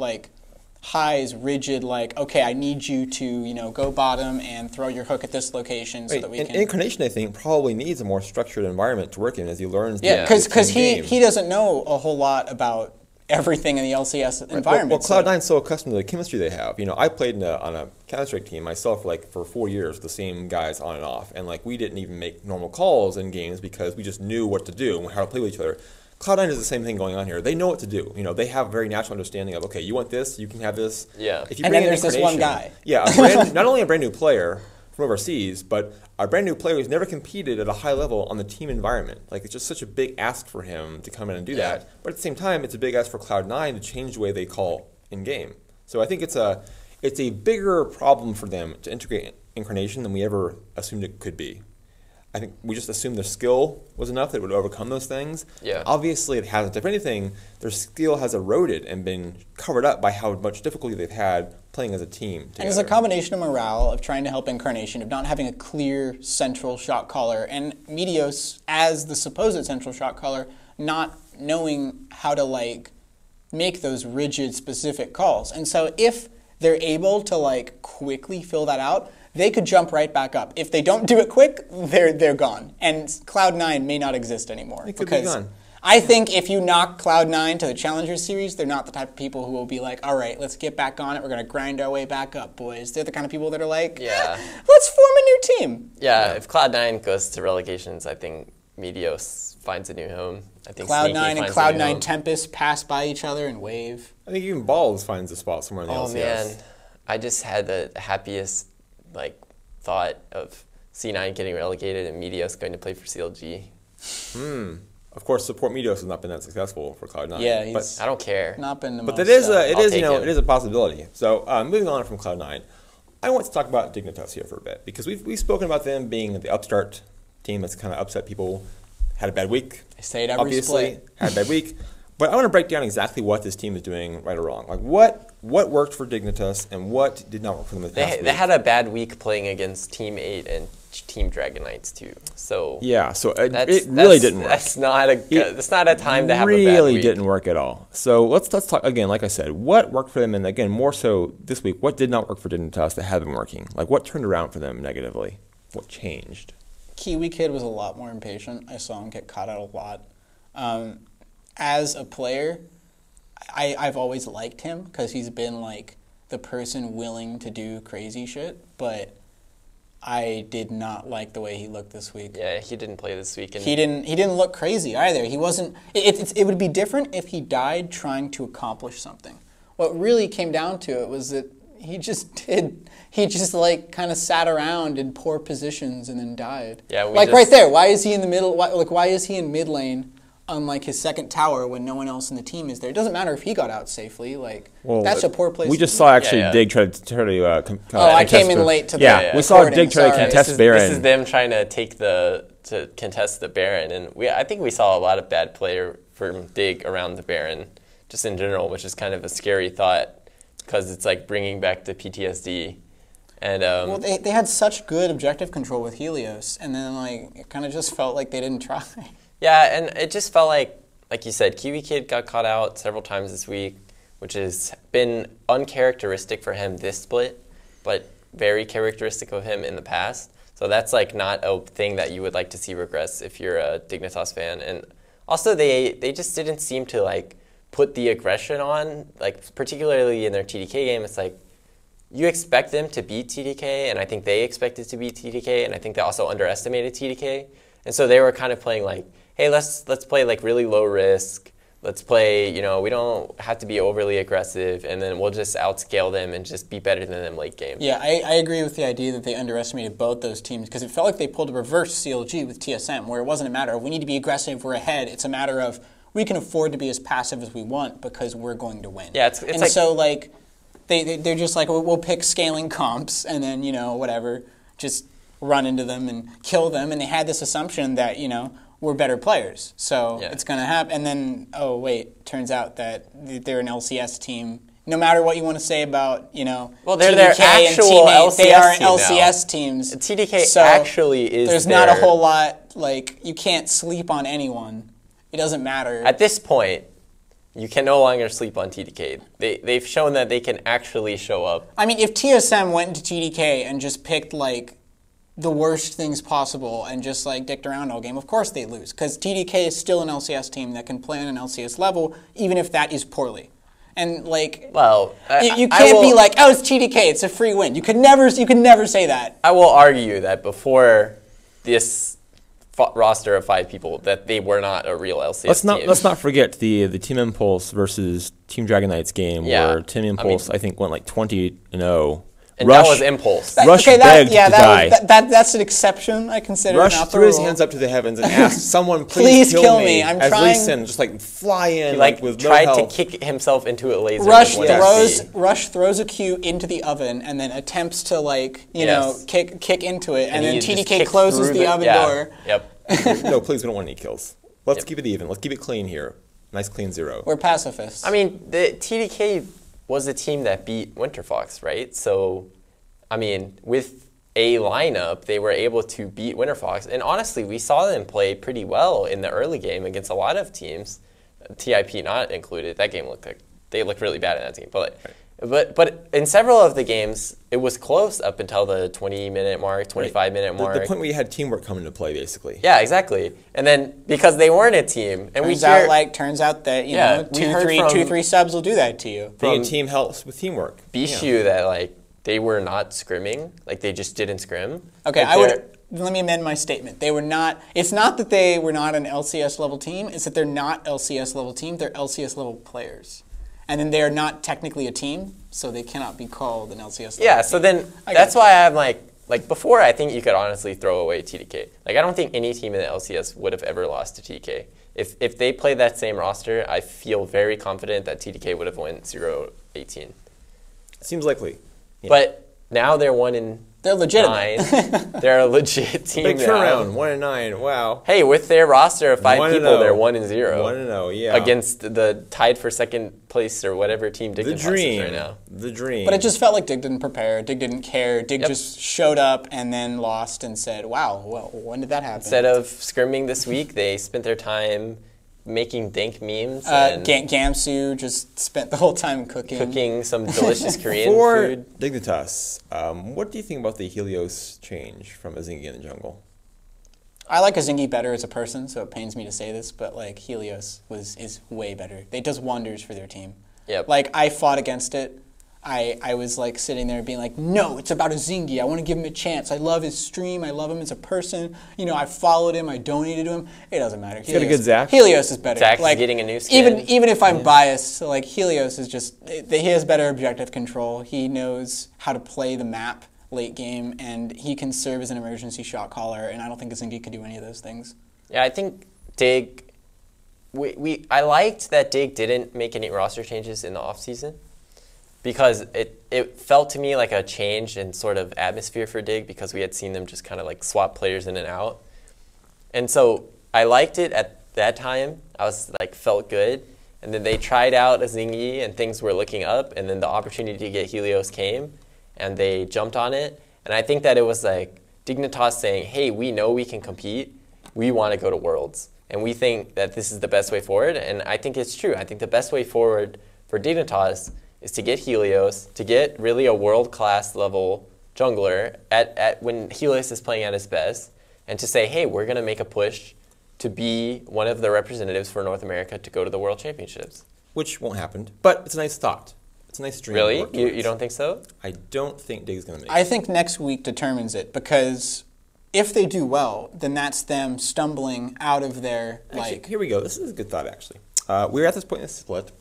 highs, rigid, okay, I need you to, go bottom and throw your hook at this location so that we can. Incarnation, I think, probably needs a more structured environment to work in as he learns. Yeah, because he he doesn't know a whole lot about everything in the LCS environment. Well, Cloud9's so accustomed to the chemistry they have. I played on a Counter-Strike team myself for 4 years, the same guys on and off. And we didn't even make normal calls in games because we just knew what to do and how to play with each other. Cloud9 is the same thing going on here. They know what to do. They have a very natural understanding of, okay, you want this, you can have this. Yeah. If you And bring then in there's this one Incarnation- guy. Yeah, not only a brand new player from overseas, but a brand new player who's never competed at a high level on the team environment. It's just such a big ask for him to come in and do that. But at the same time, it's a big ask for Cloud9 to change the way they call in game. So I think it's a bigger problem for them to integrate Incarnation than we ever assumed it could be. I think we just assumed their skill was enough that it would overcome those things. Yeah. Obviously, it hasn't. If anything, their skill has eroded and been covered up by how much difficulty they've had playing as a team together. And it's a combination of morale, of trying to help Incarnation, of not having a clear central shot caller, and Medios, as the supposed central shot caller, not knowing how to make those rigid, specific calls. And so if they're able to quickly fill that out, they could jump right back up. If they don't do it quick, they're gone. And Cloud9 may not exist anymore. It could be gone. I think if you knock Cloud9 to the Challenger Series, they're not the type of people who will be all right, let's get back on it. We're going to grind our way back up, boys. They're the kind of people that are let's form a new team. Yeah, if Cloud9 goes to relegations, I think Medios finds a new home. I think Cloud9 Sneaky and finds a new Cloud9 home. Tempest pass by each other and wave. I think even Balls finds a spot somewhere in the LCS. Oh man, I just had the happiest thought of C9 getting relegated and Medios going to play for CLG. Of course, support Medios has not been that successful for Cloud9. Yeah, he's I don't care. not been the But most. it is take him. it is a possibility. So moving on from Cloud9, I want to talk about Dignitas here for a bit because we've spoken about them being the upstart team that's kind of upset people had a bad week. I say it every Obviously, split. had a bad week. But I want to break down exactly what this team is doing right or wrong. Like what worked for Dignitas and what did not work for them this past week. They had a bad week playing against Team 8 and Team Dragon Knights too. So yeah, so it really didn't work. That's not a time to have a bad week. Really didn't work at all. So let's talk again. Like I said, what worked for them, and again more so this week, what did not work for Dignitas that have been working? Like what turned around for them negatively? What changed? Kiwi Kid was a lot more impatient. I saw him get caught out a lot. As a player, I've always liked him because he's been like the person willing to do crazy shit, but I did not like the way he looked this week. Yeah, he didn't play this week. And he didn't look crazy either. He wasn't. It would be different if he died trying to accomplish something. What really came down to it was that he just like kind of sat around in poor positions and then died. Yeah, like right there. Why is he in the middle? Why is he in mid lane? Unlike his second tower when no one else in the team is there. It doesn't matter if he got out safely. Like that's a poor place. We just saw actually Yeah. Dig try to I came in late to the Yeah, we saw Dig try to Sorry. contest Baron. This is them trying to to contest the Baron, and I think we saw a lot of bad play from Dig around the Baron, just in general, which is kind of a scary thought because it's like bringing back the PTSD. And well, they had such good objective control with Helios, and then like it kind of just felt like they didn't try. Yeah, and it just felt like you said, Kiwi Kid got caught out several times this week, which has been uncharacteristic for him this split, but very characteristic of him in the past. So that's like not a thing that you would like to see regress if you're a Dignitas fan. And also they just didn't seem to like put the aggression on, like particularly in their TDK game. It's like you expect them to beat TDK, and I think they expected to beat TDK, and I think they also underestimated TDK. And so they were kind of playing like, hey, let's play like really low risk. Let's play, we don't have to be overly aggressive, and then we'll just outscale them and just be better than them late game. Yeah, I agree with the idea that they underestimated both those teams because it felt like they pulled a reverse CLG with TSM where it wasn't a matter of we need to be aggressive, we're ahead. It's a matter of we can afford to be as passive as we want because we're going to win. Yeah, it's and like, so like they're just like, we'll pick scaling comps and then, whatever, just run into them and kill them. And they had this assumption that, we're better players. So it's going to happen. And then, oh, wait, turns out that they're an LCS team. No matter what you want to say about, well, they're TDK their actual and LCS they are team LCS now. teams. TDK so actually is there's not a whole lot, like, you can't sleep on anyone. It doesn't matter. At this point, you can no longer sleep on TDK. They've shown that they can actually show up. I mean, if TSM went into TDK and just picked, like, the worst things possible and just like dicked around all game, of course they lose because TDK is still an LCS team that can play on an LCS level even if that is poorly. And like, well, you can't be like, oh, it's TDK, it's a free win. You could never say that. I will argue that before this roster of 5 people, that they were not a real LCS team. Let's not forget the Team Impulse versus Team Dragon Knights game where Team Impulse I think went like 20-0. And that was Impulse. Rush begged to die. That's an exception, I consider. Rush not threw his rule. hands up to the heavens and asked, "Someone please kill me!" I'm as trying. Lee Sin just like fly in, He like with tried no to help. kick himself into a laser. Rush throws a Q into the oven and then attempts to like kick into it, and then TDK closes the oven door. Yep. No, please, we don't want any kills. Let's keep it even. Let's keep it clean here. Nice clean 0. We're pacifists. I mean, the TDK was the team that beat Winterfox, right? So, I mean, with a lineup, they were able to beat Winterfox. And honestly, we saw them play pretty well in the early game against a lot of teams, TIP not included. That game looked like they looked really bad in that team. But in several of the games, it was close up until the 20-minute mark, 25-minute mark. The point where you had teamwork come into play, basically. Yeah, exactly. And then because they weren't a team, and turns out that two, three subs will do that to you. Being a team helps with teamwork. Bishu that like they were not scrimming, like they just didn't scrim. Okay, like let me amend my statement. They were not. It's not that they were not an LCS level team. It's that they're not LCS level team. They're LCS level players. And then they are not technically a team, so they cannot be called an LCS level Yeah, team. so then that's why I'm like before I think you could honestly throw away TDK. Like I don't think any team in the LCS would have ever lost to TDK. If they played that same roster, I feel very confident that TDK would have won 0-18. Seems likely. Yeah. But now they're 1-2. They're legitimate. 9. They're a legit team Big now. turnaround, 1-9. Wow. Hey, with their roster of 5 people, 1-0. they're 1-0. 1-0, yeah. Against the tied for second place or whatever team Dignitas is dream. right now. The dream. But it just felt like Dig didn't prepare. Dig didn't care. Dig Yep. just showed up and then lost and said, wow, well, when did that happen? Instead of scrimming this week, they spent their time making dank memes and Gamsu just spent the whole time cooking some delicious Korean For food. Dignitas, what do you think about the Helios change from Azingi in the jungle? I like Azingi better as a person, so it pains me to say this, but like Helios is way better. It does wonders for their team. Yep. Like I fought against it. I was like sitting there being like, no, it's about Azingi. I want to give him a chance. I love his stream. I love him as a person. You know, I followed him. I donated to him. It doesn't matter. He's got a good Zach. Helios is better. Zach's like, getting a new skin. Even if I'm biased, like Helios is just, he has better objective control. He knows how to play the map late game, and he can serve as an emergency shot caller, and I don't think Azingi could do any of those things. Yeah, I think Dig, I liked that Dig didn't make any roster changes in the offseason because it felt to me like a change in sort of atmosphere for Dig because we had seen them just kind of like swap players in and out. And so I liked it at that time. I was like, felt good. And then they tried out Azingi and things were looking up, and then the opportunity to get Helios came and they jumped on it. And I think that it was like Dignitas saying, hey, we know we can compete. We want to go to Worlds. And we think that this is the best way forward. And I think it's true. I think the best way forward for Dignitas is to get Helios, to get really a world-class level jungler at when Helios is playing at his best, and to say, hey, we're going to make a push to be one of the representatives for North America to go to the World Championships. Which won't happen, but it's a nice thought. It's a nice dream. Really? You don't think so? I don't think Dig's going to make it. I think next week determines it, because if they do well, then that's them stumbling out of their, Actually, here we go. This is a good thought, actually. We're at this point in the split.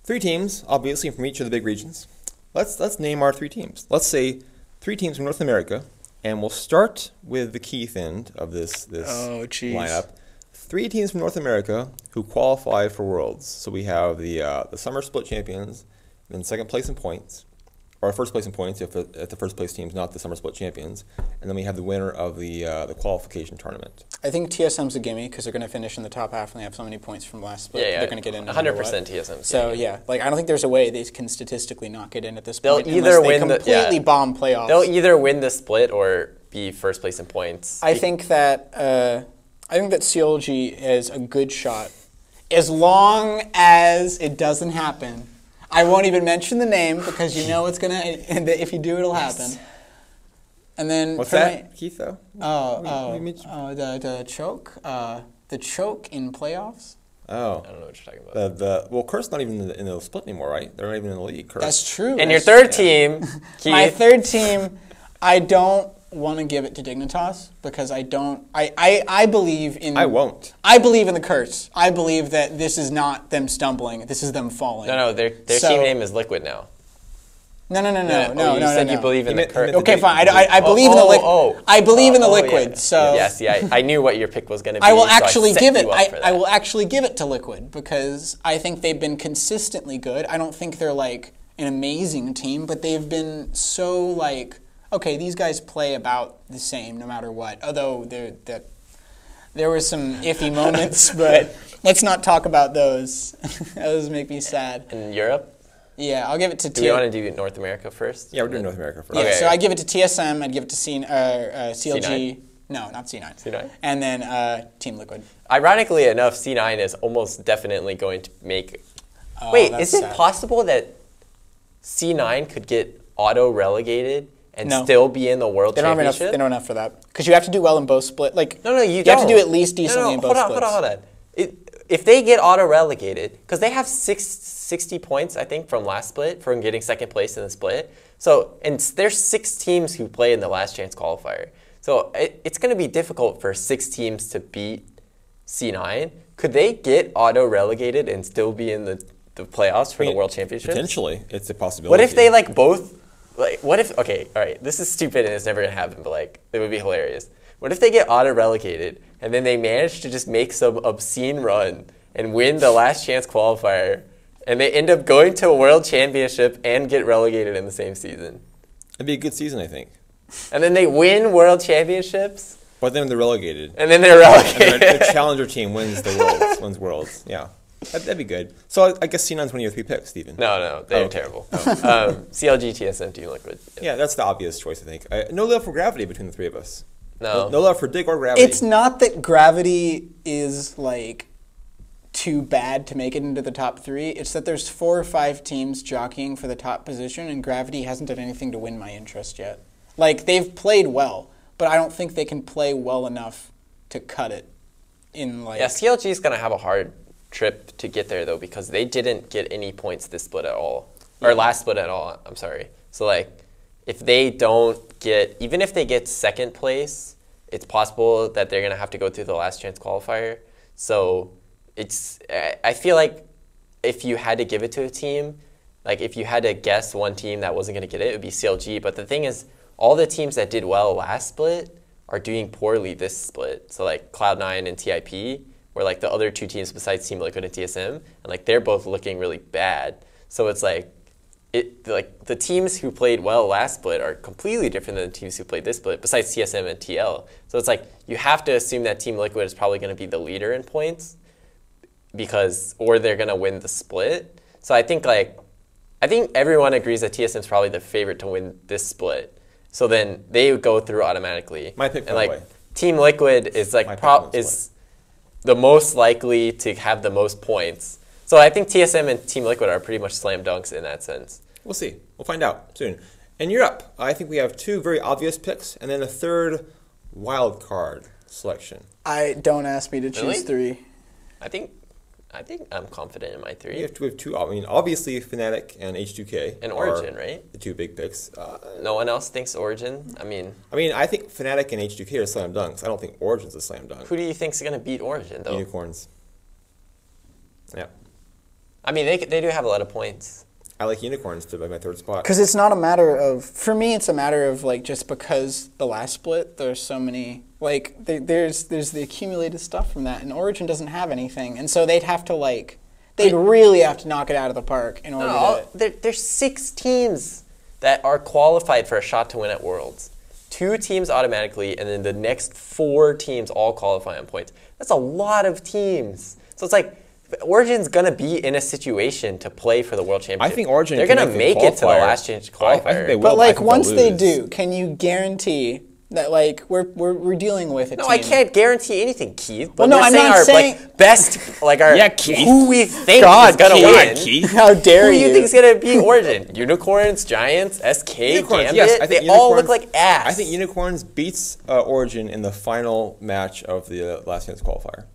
3 teams, obviously from each of the big regions. Let's name our 3 teams. Let's say 3 teams from North America, and we'll start with the Keith end of this lineup. 3 teams from North America who qualify for Worlds. So we have the summer split champions, then second place in points, or first place in points if the first place team's not the summer split champions, and then we have the winner of the qualification tournament. I think TSM's a gimme because they're going to finish in the top half and they have so many points from last split. Yeah, They're going to get in. 100% TSM. So yeah, like I don't think there's a way they can statistically not get in at this They'll point. either unless win they completely bomb playoffs. They'll either win the split or be first place in points. I think that CLG is a good shot, as long as it doesn't happen. I won't even mention the name because you know it's gonna. And if you do, it'll happen. And then What's that, Keith? Though? The choke. The choke in playoffs. Oh, I don't know what you're talking about. Well, Kurt's not even in the split anymore, right? They're not even in the league. Kurt. That's true. And your third team, Keith. My third team, I don't want to give it to Dignitas because I don't. I believe in. I won't. I believe in the curse. I believe that this is not them stumbling. This is them falling. No, their team name is Liquid now. No. You said you believe in the curse. Okay, fine. I believe in the Liquid. I believe in the Liquid. Yeah. So yes, I knew what your pick was going to be. I will so actually set give it. you up for that. I will actually give it to Liquid because I think they've been consistently good. I don't think they're like an amazing team, but they've been so like. Okay, these guys play about the same no matter what. Although there were some iffy moments, but let's not talk about those. Those make me sad. In Europe? Yeah, I'll give it to Do we want to do North America first? Yeah, we're doing North America first. Yeah, Okay. so I give it to TSM. I'd give it to CLG. C9? No, not C9. C9? And then Team Liquid. Ironically enough, C9 is almost definitely going to make... Oh, Wait, that's is it sad. possible that C9 could get auto-relegated and No. still be in the World They don't have enough. Championship? They don't have enough for that because you have to do well in both split. Like No, you you don't. have to do at least decently in both splits. Hold on. If they get auto-relegated, because they have 60 points, I think, from last split, from getting second place in the split. So, and there's 6 teams who play in the last chance qualifier. So it's going to be difficult for 6 teams to beat C9. Could they get auto-relegated and still be in the playoffs for the World Championship? Potentially, it's a possibility. What if they like both? Like, what if? Okay, all right. This is stupid and it's never gonna happen, but like, it would be hilarious. What if they get auto-relegated and then they manage to just make some obscene run and win the last chance qualifier, and they end up going to a World Championship and get relegated in the same season? It'd be a good season, I think. and then they win world championships, But then they're relegated. and then they're relegated. And their challenger team wins the worlds. Wins worlds. Yeah, that'd be good. So I guess C9's one of your 3 picks, Steven. No, they're okay. terrible. CLG, TSM, Team Liquid. Yeah, that's the obvious choice, I think. No love for Gravity between the 3 of us. No. No love for Dig or Gravity. It's not that Gravity is like too bad to make it into the top 3. It's that there's 4 or 5 teams jockeying for the top position, and Gravity hasn't done anything to win my interest yet. Like, they've played well, but I don't think they can play well enough to cut it. Yeah, CLG is going to have a hard trip to get there, though, because they didn't get any points this split at all. Or last split at all, I'm sorry. So, like, if they don't get, even if they get 2nd place, it's possible that they're going to have to go through the last chance qualifier. So, I feel like if you had to give it to a team, like if you had to guess one team that wasn't going to get it, it would be CLG. But the thing is, all the teams that did well last split are doing poorly this split. So like Cloud9 and TIP, were like the other 2 teams besides Team Liquid and TSM, and like they're both looking really bad. So it's like, the teams who played well last split are completely different than the teams who played this split, besides TSM and TL. So it's like, you have to assume that Team Liquid is probably going to be the leader in points, or they're going to win the split. So I think everyone agrees that TSM is probably the favorite to win this split. So then they would go through automatically. My pick, and by the like way. Team Liquid is like is the most likely to have the most points. So I think TSM and Team Liquid are pretty much slam dunks in that sense. We'll see. We'll find out soon. In Europe, I think we have 2 very obvious picks, and then a 3rd wild card selection. Don't ask me to choose 3. I think I'm confident in my 3. We have 2. I mean, obviously Fnatic and H2K and Origin, right? The 2 big picks. No one else thinks Origin. I mean, I think Fnatic and H2K are slam dunks. I don't think Origin's a slam dunk. Who do you think's going to beat Origin though? Unicorns. Yeah. I mean, they do have a lot of points. I like Unicorns to be my 3rd spot. Because it's not a matter of, for me, it's a matter of like just because the last split, there's so many, like there's the accumulated stuff from that, and Origin doesn't have anything, and so they'd have to they'd really have to knock it out of the park in order to. There's 6 teams that are qualified for a shot to win at Worlds. 2 teams automatically, and then the next 4 teams all qualify on points. That's a lot of teams. So it's like, Origin's going to be in a situation to play for the World Championship. I think Origin they're going to make it to the last chance qualifier. I think they will, but once they do, can you guarantee that we're dealing with a team? No, I can't guarantee anything, Keith. But Well, no, I'm not saying best, Keith. who we think God, is going to win. Keith. How dare Who you? do you think is going to beat Origin? Unicorns, Giants, SK, Unicorns, Gambit? yes, I think they all look like ass. I think Unicorns beats Origin in the final match of the last chance qualifier.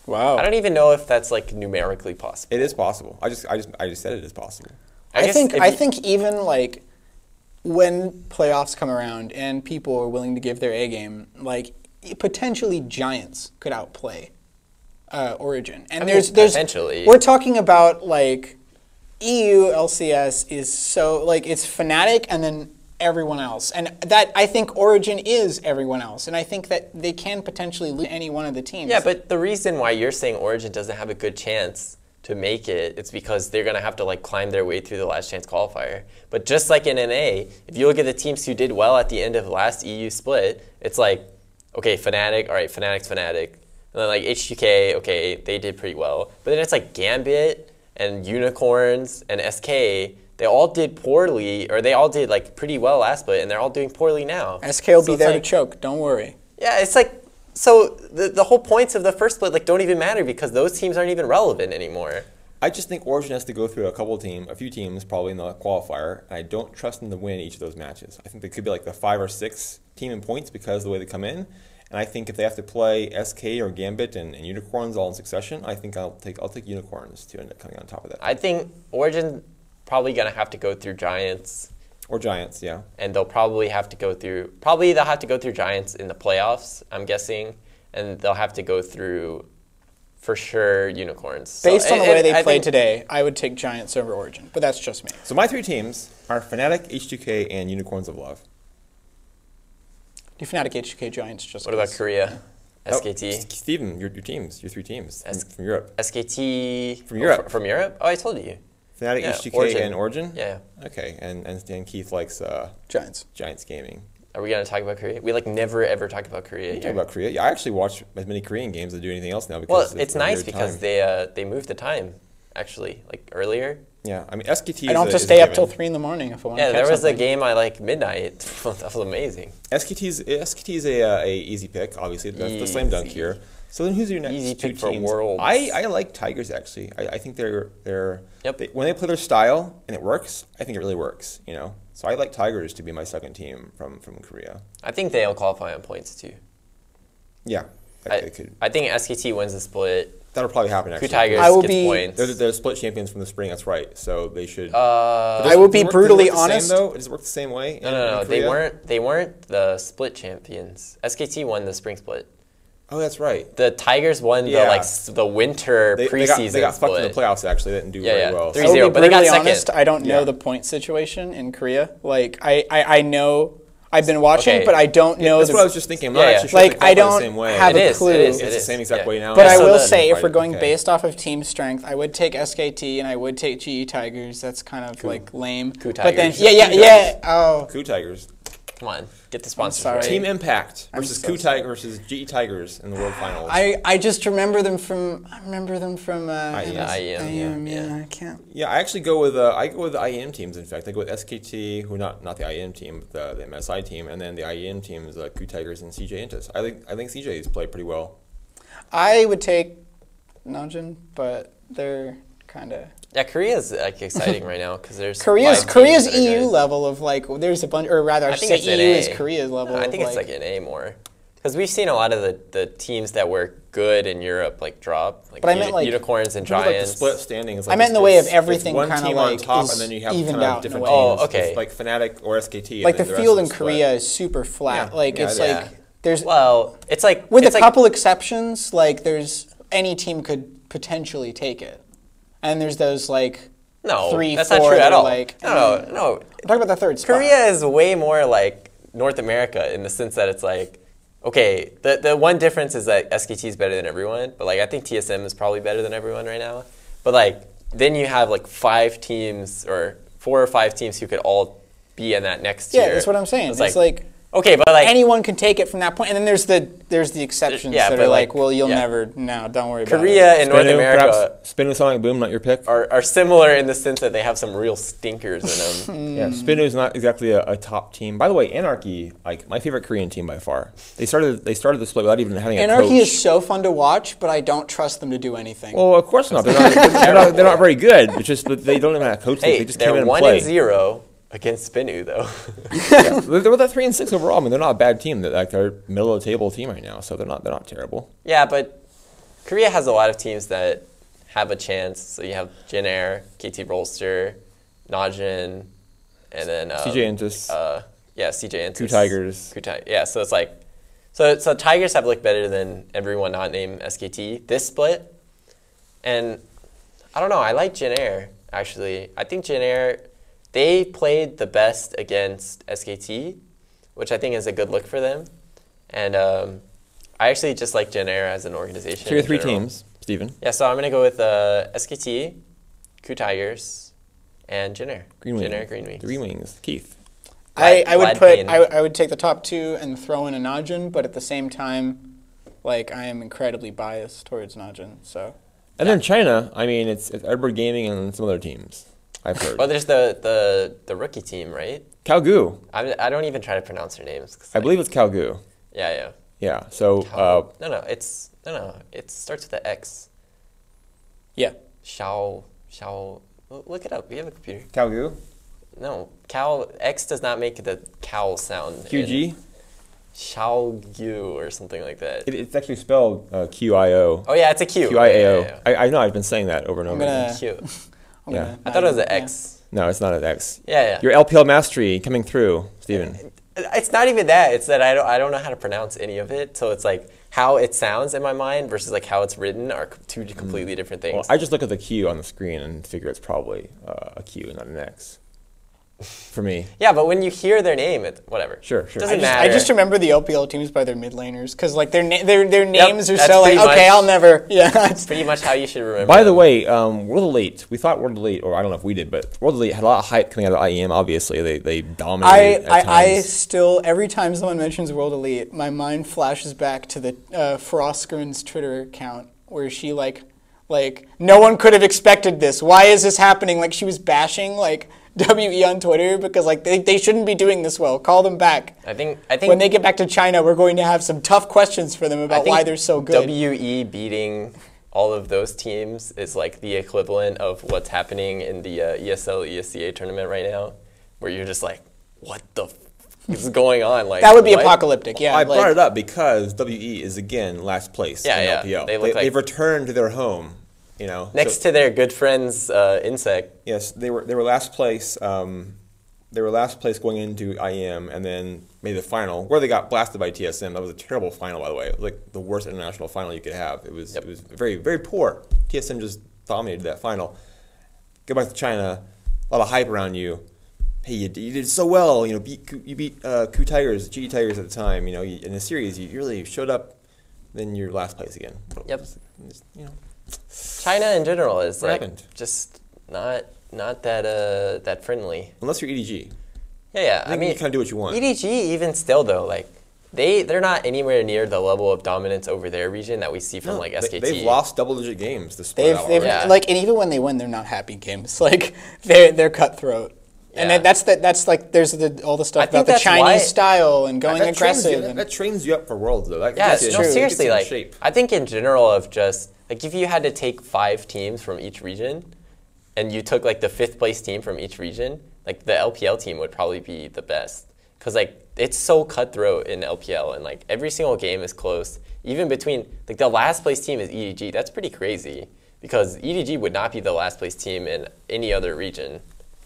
Wow. I don't even know if that's like numerically possible. It is possible. I just said it is possible. I think even like when playoffs come around and people are willing to give their A game, like potentially Giants could outplay Origin. And there's potentially. We're talking about like EU LCS is so like it's Fnatic and then everyone else, and that I think Origin is everyone else, and I think that they can potentially lose any one of the teams. Yeah, but the reason why you're saying Origin doesn't have a good chance to make it, it's because they're going to have to like climb their way through the last chance qualifier. But just like in NA, if you look at the teams who did well at the end of the last EU split, it's like, okay, Fnatic, all right, Fnatic's Fnatic. And then like H2K, okay, they did pretty well. But then it's like Gambit and Unicorns and SK, they all did poorly, or they all did like pretty well last split, and they're all doing poorly now. SK will be there to choke, don't worry. Yeah, it's like, so the whole points of the first split like don't even matter because those teams aren't even relevant anymore. I just think Origin has to go through a few teams probably in the qualifier, and I don't trust them to win each of those matches. I think they could be like the 5 or 6 team in points because of the way they come in. And I think if they have to play SK or Gambit and Unicorns all in succession, I think I'll take Unicorns to end up coming on top of that. I think Origin probably going to have to go through Giants. Or Giants, yeah. And they'll have to go through Giants in the playoffs, I'm guessing. And they'll have to go through, for sure, Unicorns. Based on the way they played today, I would take Giants over Origin, but that's just me. So my 3 teams are Fnatic, H2K, and Unicorns of Love. Do Fnatic, H2K, Giants just What about Korea? SKT? Oh, Steven, your teams, your 3 teams from Europe. SKT from Europe. From Europe? Oh, I told you. Fnatic, H2K, Origin. and Origin? Yeah. Okay, and Keith likes Giants Gaming. Are we gonna talk about Korea? We like never ever talk about Korea. We talk about Korea. Yeah, I actually watch as many Korean games as I do anything else now. Well, Because it's nice because they moved the time actually like earlier. Yeah, I mean SKT. I don't have to stay up till 3 in the morning if I want to. Yeah, catch there was something. a game at like midnight. That was amazing. SKT's a easy pick. Obviously, that's the slam dunk here. So then, who's your next Easy two pick for teams? Worlds. I like Tigers actually. I think they're Yep. when they play their style and it works. I think it really works. You know, so I like Tigers to be my second team from Korea. I think they'll qualify on points too. Yeah, they could. I think SKT wins the split. That'll probably happen. Actually, Tigers I will gets be- points. They're split champions from the spring. That's right. So they should. I will be brutally honest. Does it work the same, though? Does it work the same way? No. in They Korea? weren't the split champions. SKT won the spring split. Oh, that's right. The Tigers won Yeah. the winter preseason They got fucked in the split. playoffs. Actually, they didn't do Yeah, very yeah. well. 3-0. I will be but they got brutally second. honest. I don't know Yeah. the point situation in Korea. Like I know I've been watching, Okay. but I don't know. That's what I was just thinking. I'm not Yeah, yeah. actually sure Like, if they I qualify don't the same way. have It a is, clue. it is, It's it the is. same exact Yeah. way now. But Yeah, I so will the- say, if we're Okay. going based off of team strength, I would take SKT and I would take GE Tigers. That's kind of like lame. Coup But then, Tigers. yeah. Oh, Coup Tigers. Come on, get the sponsors sorry. right. Team Impact I'm versus so Coup sorry. Tigers versus GE Tigers in the World Finals. I just remember them from. IEM, Yeah, I can't. Yeah, I actually go with the IEM teams. In fact, I go with SKT, who not the IEM team, but the MSI team, and then the IEM teams, Coup Tigers and CJ Intus. I think CJ's played pretty well. I would take Nanjing, but they're kind of. Yeah, Korea's like exciting right now because there's Korea's 5 teams that are EU good. level of like there's a bunch, or rather I I should think say it's an EU A. is Korea's level. I think of it's like an A more because we've seen a lot of the teams that were good in Europe like drop, like, But I meant, like- unicorns and Like the giants. split standing is. I Like meant in the way of it's everything one kinda team like on top, is and then you have evened kind out of in a different way. teams. Oh, okay. It's like Fnatic or SKT. like the and then field rest in of the split. Korea is super flat. Yeah, Like yeah, it's it is. like there's Well, it's like with it's a like, couple exceptions, like there's any team could potentially take it, and there's those like No, 3, that's 4 not true that at are all. like No. I'm talking about the third spot. Korea is way more like North America in the sense that it's like, okay, the one difference is that SKT is better than everyone, but like I think TSM is probably better than everyone right now. But like then you have like 5 teams or 4 or 5 teams who could all be in that next tier. Yeah, that's what I'm saying. It's It's like okay, but like anyone can take it from that point, and then there's the exceptions Yeah, that but are like, like, well, you'll yeah. never. No, don't worry about it. Korea and North America Perhaps Spinu Sonic Boom, not your pick. are similar in the sense that they have some real stinkers in them. Yeah, Spinu is not exactly a top team. By the way, Anarchy, like my favorite Korean team by far. They started the split without even having a coach. Anarchy is so fun to watch, but I don't trust them to do anything. Well, of course not. They're not very good. It's just but they don't even have a coach. Hey, They just came in they're and 1-0 play. against Spinu though. Yeah, they're that 3-6 overall. I mean, they're not a bad team. They're middle of the table team right now, so they're not terrible. Yeah, but Korea has a lot of teams that have a chance. So you have Jin Air, KT Rolster, Najin, and then CJ Intus, CJ Intus, Coup Tigers. Yeah, so it's like, so Tigers have looked better than everyone not named SKT this split, and I don't know. I like Jin Air actually. I think Jin Air, they played the best against SKT, which I think is a good look for them, and I actually just like Jin Air as an organization. So your in 3 general. teams, Steven. Yeah, so I'm gonna go with SKT, Coup Tigers, and Jin Air. Green Wings. Jin Air, Green Wings. Green Wings. Keith. I would Glad put Pain. I would take the top 2 and throw in a Najin, but at the same time, like I am incredibly biased towards Najin. So And then China, I mean, it's Edward Gaming and some other teams, I've heard. Well, there's the rookie team, right? Calgu. I don't even try to pronounce their names. 'Cause, I believe it's Calgu. Yeah. Yeah, so No, it starts with an X. yeah, Xiao. Look it up. We have a computer. Calgu? No, cow. X does not make the cow sound. QG? Xiaogyu or something like that. It's actually spelled QIO. Oh yeah, it's a Q. QIAO. Yeah. I know, I've been saying that over and I'm over again. gonna. Q. I'm Yeah. gonna I thought it was an yeah. X. No, it's not an X. Yeah. Your LPL mastery coming through, Steven. It's not even that. It's that I don't know how to pronounce any of it. So it's like how it sounds in my mind versus like how it's written are 2 completely different things. Well, I just look at the Q on the screen and figure it's probably a Q and not an X. for me. Yeah, but when you hear their name, it's whatever. Sure. Doesn't matter. I just remember the LPL teams by their mid laners because like their names are that's so like pretty okay, much- I'll never. Yeah, That's pretty much how you should remember. By the them. way, World Elite, we thought World Elite, or I don't know if we did, but World Elite had a lot of hype coming out of IEM, obviously. They dominated at I times. still every time someone mentions World Elite, my mind flashes back to the Frostgren's Twitter account where she like no one could have expected this. Why is this happening? Like she was bashing like WE on Twitter because like they shouldn't be doing this well. Call them back. I think When they get back to China, we're going to have some tough questions for them about why they're so good. WE beating all of those teams is like the equivalent of what's happening in the ESL ESCA tournament right now, where you're just like, what the f is going on? Like That would be what? apocalyptic, yeah. I like- brought it up because WE is again last place in LPL. They look like- they've returned to their home. You know, Next to their good friends, Insect. yes, they were last place. They were last place going into IEM, and then made the final where they got blasted by TSM. That was a terrible final, by the way. It was like the worst international final you could have. It was very very poor. TSM just dominated that final. Go back to China, a lot of hype around you. Hey, you did so well. You know, you beat Ku Tigers, GE Tigers at the time. You know, in the series, you really showed up. Then you're last place again. Yep. You know. China in general is What like happened? just not that friendly. Unless you're EDG. Yeah. I mean, you kind of do what you want. EDG even still though, like they're not anywhere near the level of dominance over their region that we see from like SKT. They've lost double-digit games. To split out They've already. like, and even when they win, they're not happy games. Like they're cutthroat, and Yeah. that's like there's all the stuff I about think the that's Chinese why- style and going That trains aggressive. you- that trains you up for Worlds, though. That Yeah, gets you- no, it gets seriously, you in like shape. I think in general of just like if you had to take 5 teams from each region, and you took like the 5th place team from each region, like the LPL team would probably be the best because like it's so cutthroat in LPL and like every single game is close. Even between like the last place team is EDG. That's pretty crazy because EDG would not be the last place team in any other region.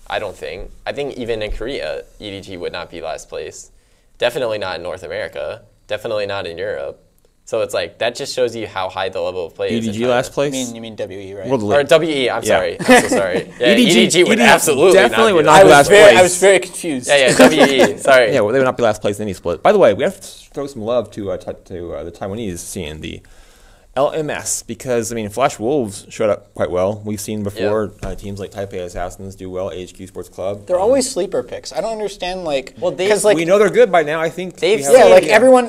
I don't think. I think even in Korea, EDG would not be last place. Definitely not in North America. Definitely not in Europe. So it's like that just shows you how high the level of play is. in EDG China. last place? You mean WE, right? World Or Elite. WE, I'm sorry. I'm so sorry. Yeah, EDG EDG would EDG absolutely definitely not would be not last be last place. I was very confused. Yeah, WE. Sorry. Yeah, well, they would not be last place in any split. By the way, we have to throw some love to the Taiwanese scene, the LMS, because, I mean, Flash Wolves showed up quite well. We've seen before teams like Taipei Assassins do well, HQ Sports Club. They're always sleeper picks. I don't understand, like, Well, they- because like we know they're good by now, I think. They've we have- yeah, seen- like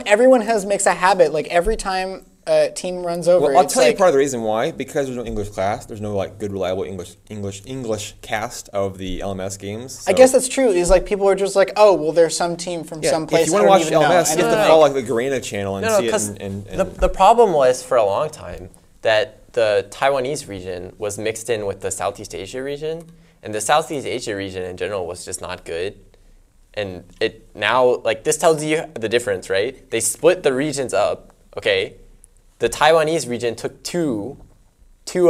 everyone makes a habit. Like every time a team runs over, Well, I'll it's tell you like, part of the reason why. Because there's no English class. There's no like good, reliable English cast of the LMS games. I so- guess that's true. Is like people are just like, oh, well, there's some team from Yeah, some place. if you I want to don't watch even know. LMS, And you have then, to follow like the Garena channel and No, see because it. And the problem was for a long time that the Taiwanese region was mixed in with the Southeast Asia region, and the Southeast Asia region in general was just not good. And it now, like, this tells you the difference, right? They split the regions up, okay? The Taiwanese region took two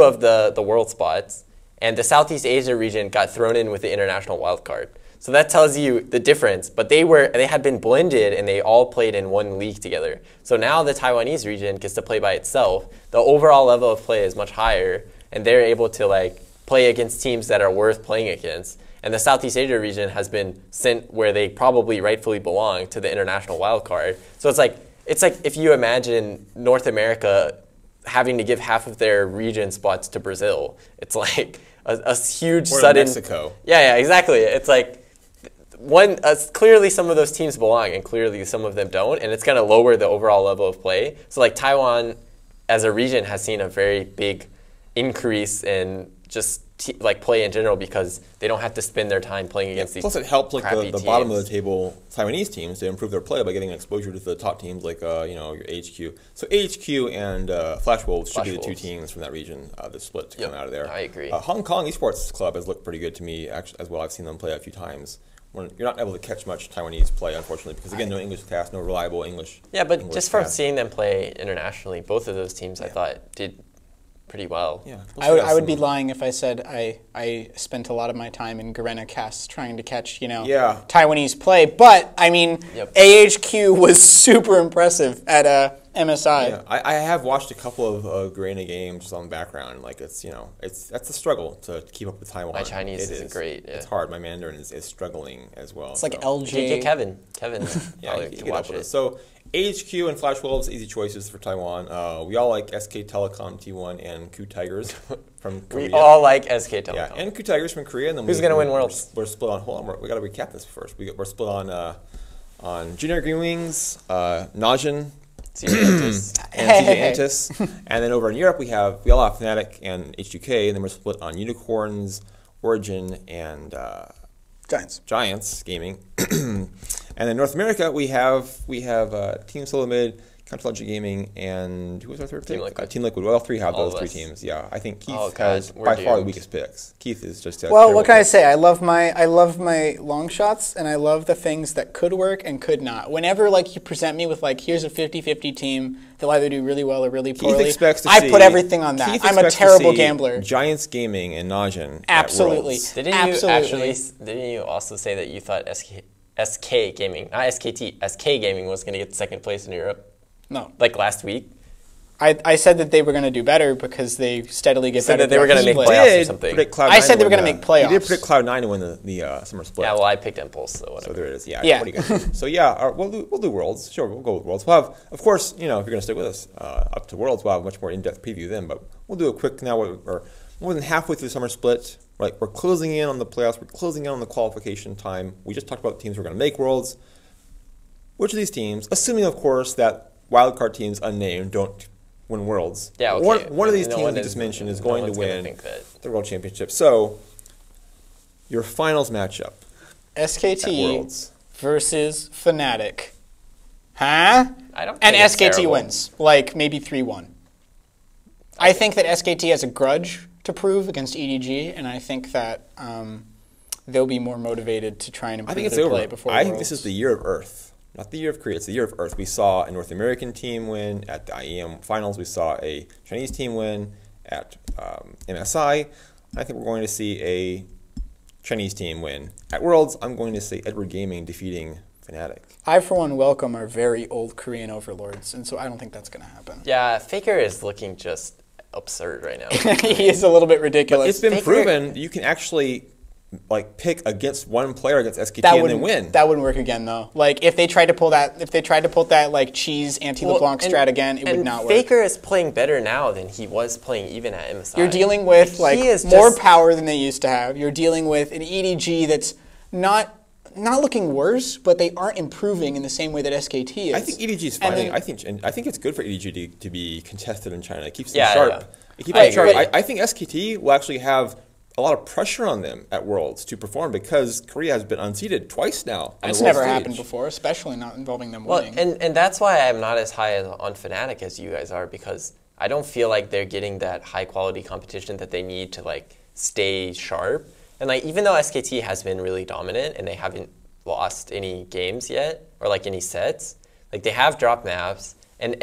of the world spots, and the Southeast Asia region got thrown in with the international wildcard. So that tells you the difference. But they had been blended, and they all played in one league together. So now the Taiwanese region gets to play by itself. The overall level of play is much higher, and they're able to like play against teams that are worth playing against. And the Southeast Asia region has been sent where they probably rightfully belong, to the international wildcard. So it's like if you imagine North America having to give half of their region spots to Brazil. It's like a huge Or sudden. Mexico. Yeah, exactly. It's like clearly some of those teams belong, and clearly some of them don't, and it's going to lower the overall level of play. So like Taiwan, as a region, has seen a very big increase in just like play in general because they don't have to spend their time playing against these. Plus, it helped like crappy the bottom of teams. the table Taiwanese teams to improve their play by getting exposure to the top teams like your HQ. So HQ and Flash Wolves should be the two Wolves. teams from that region that split to Yep, come out of there. I agree. Hong Kong Esports Club has looked pretty good to me actually, as well. I've seen them play a few times. You're not able to catch much Taiwanese play, unfortunately, because again, no English cast, no reliable English. Yeah, but English just from cast. seeing them play internationally, both of those teams I thought did pretty well. Yeah, I would be lying if I said I spent a lot of my time in Garena casts trying to catch, Taiwanese play. But, I mean, AHQ was super impressive at MSI. Yeah, I have watched a couple of Garena games just on the background. Like, that's a struggle to keep up with Taiwan. My Chinese isn't great. Yeah. It's hard. My Mandarin is struggling as well. It's like LJ. Get Kevin. Kevin, yeah, you get can watch up with it. So AHQ and Flash Wolves, easy choices for Taiwan. We all like SK Telecom T1 and Ku Tigers from Korea. We all like SK Telecom. Yeah, and Ku Tigers from Korea. And then Who's going to win Worlds? We're split on. Hold on, we got to recap this first. We're split on Junior Green Wings, Najin, and CJ Antis. And then over in Europe, we all have Fnatic and H2K, and then we're split on Unicorns, Origin, and Giants Gaming. And then North America, we have Team Solomid, Counterlogic Gaming, and who was our third pick? Team Liquid. We all three have those three teams. Yeah, I think Keith has by far the weakest picks. Keith is just well. What can I say? I love my long shots, and I love the things that could work and could not. Whenever you present me with here's a 50-50 team, they'll either do really well or really poorly. I put everything on that. I'm a terrible gambler. Giants Gaming and Najin. Absolutely. Didn't you also say that you thought SK Gaming, not SKT, SK Gaming was going to get second place in Europe? No. Like last week? I said that they were going to do better because they steadily get better. That they were going to make playoffs or something. I said they were going to make playoffs. You did predict Cloud9 to win the summer split. Yeah, well, I picked Impulse, so whatever. So there it is. Yeah. What do you guys do? So yeah, we'll do Worlds. Sure, we'll go with Worlds. We'll have, of course, if you're going to stick with us up to Worlds, we'll have a much more in-depth preview then. But we'll do a quick now. We're more than halfway through the summer split. Right, we're closing in on the playoffs. We're closing in on the qualification time. We just talked about the teams we're going to make Worlds. Which of these teams, assuming of course that wildcard teams unnamed don't win Worlds. Yeah, okay. One of these teams we just mentioned is going to win the World Championship. So, your finals matchup. SKT versus Fnatic. Huh? I don't think and it's SKT terrible. wins. Maybe 3-1. I think that SKT has a grudge to prove against EDG, and I think that they'll be more motivated to try and improve their play before I think this is the year of Earth. Not the year of Korea, it's the year of Earth. We saw a North American team win at the IEM finals. We saw a Chinese team win at MSI. I think we're going to see a Chinese team win. At Worlds, I'm going to say Edward Gaming defeating Fnatic. I, for one, welcome our very old Korean overlords, and so I don't think that's going to happen. Yeah, Faker is looking just absurd right now. He is a little bit ridiculous. But it's been proven you can actually pick against one player against SKT and then win. That wouldn't work again though. If they tried to pull that, cheese anti-LeBlanc strat again, it would not work. Faker is playing better now than he was playing even at MSI. You're dealing with more power than they used to have. You're dealing with an EDG that's not looking worse, but they aren't improving in the same way that SKT is. I think EDG is fine. I think it's good for EDG to be contested in China. It keeps them sharp. Yeah. It keeps them sharp. I think SKT will actually have a lot of pressure on them at Worlds to perform because Korea has been unseeded twice now. That's never happened before, especially not involving them winning. And that's why I'm not as high on Fnatic as you guys are, because I don't feel like they're getting that high quality competition that they need to stay sharp. And even though SKT has been really dominant and they haven't lost any games yet or any sets, they have dropped maps, and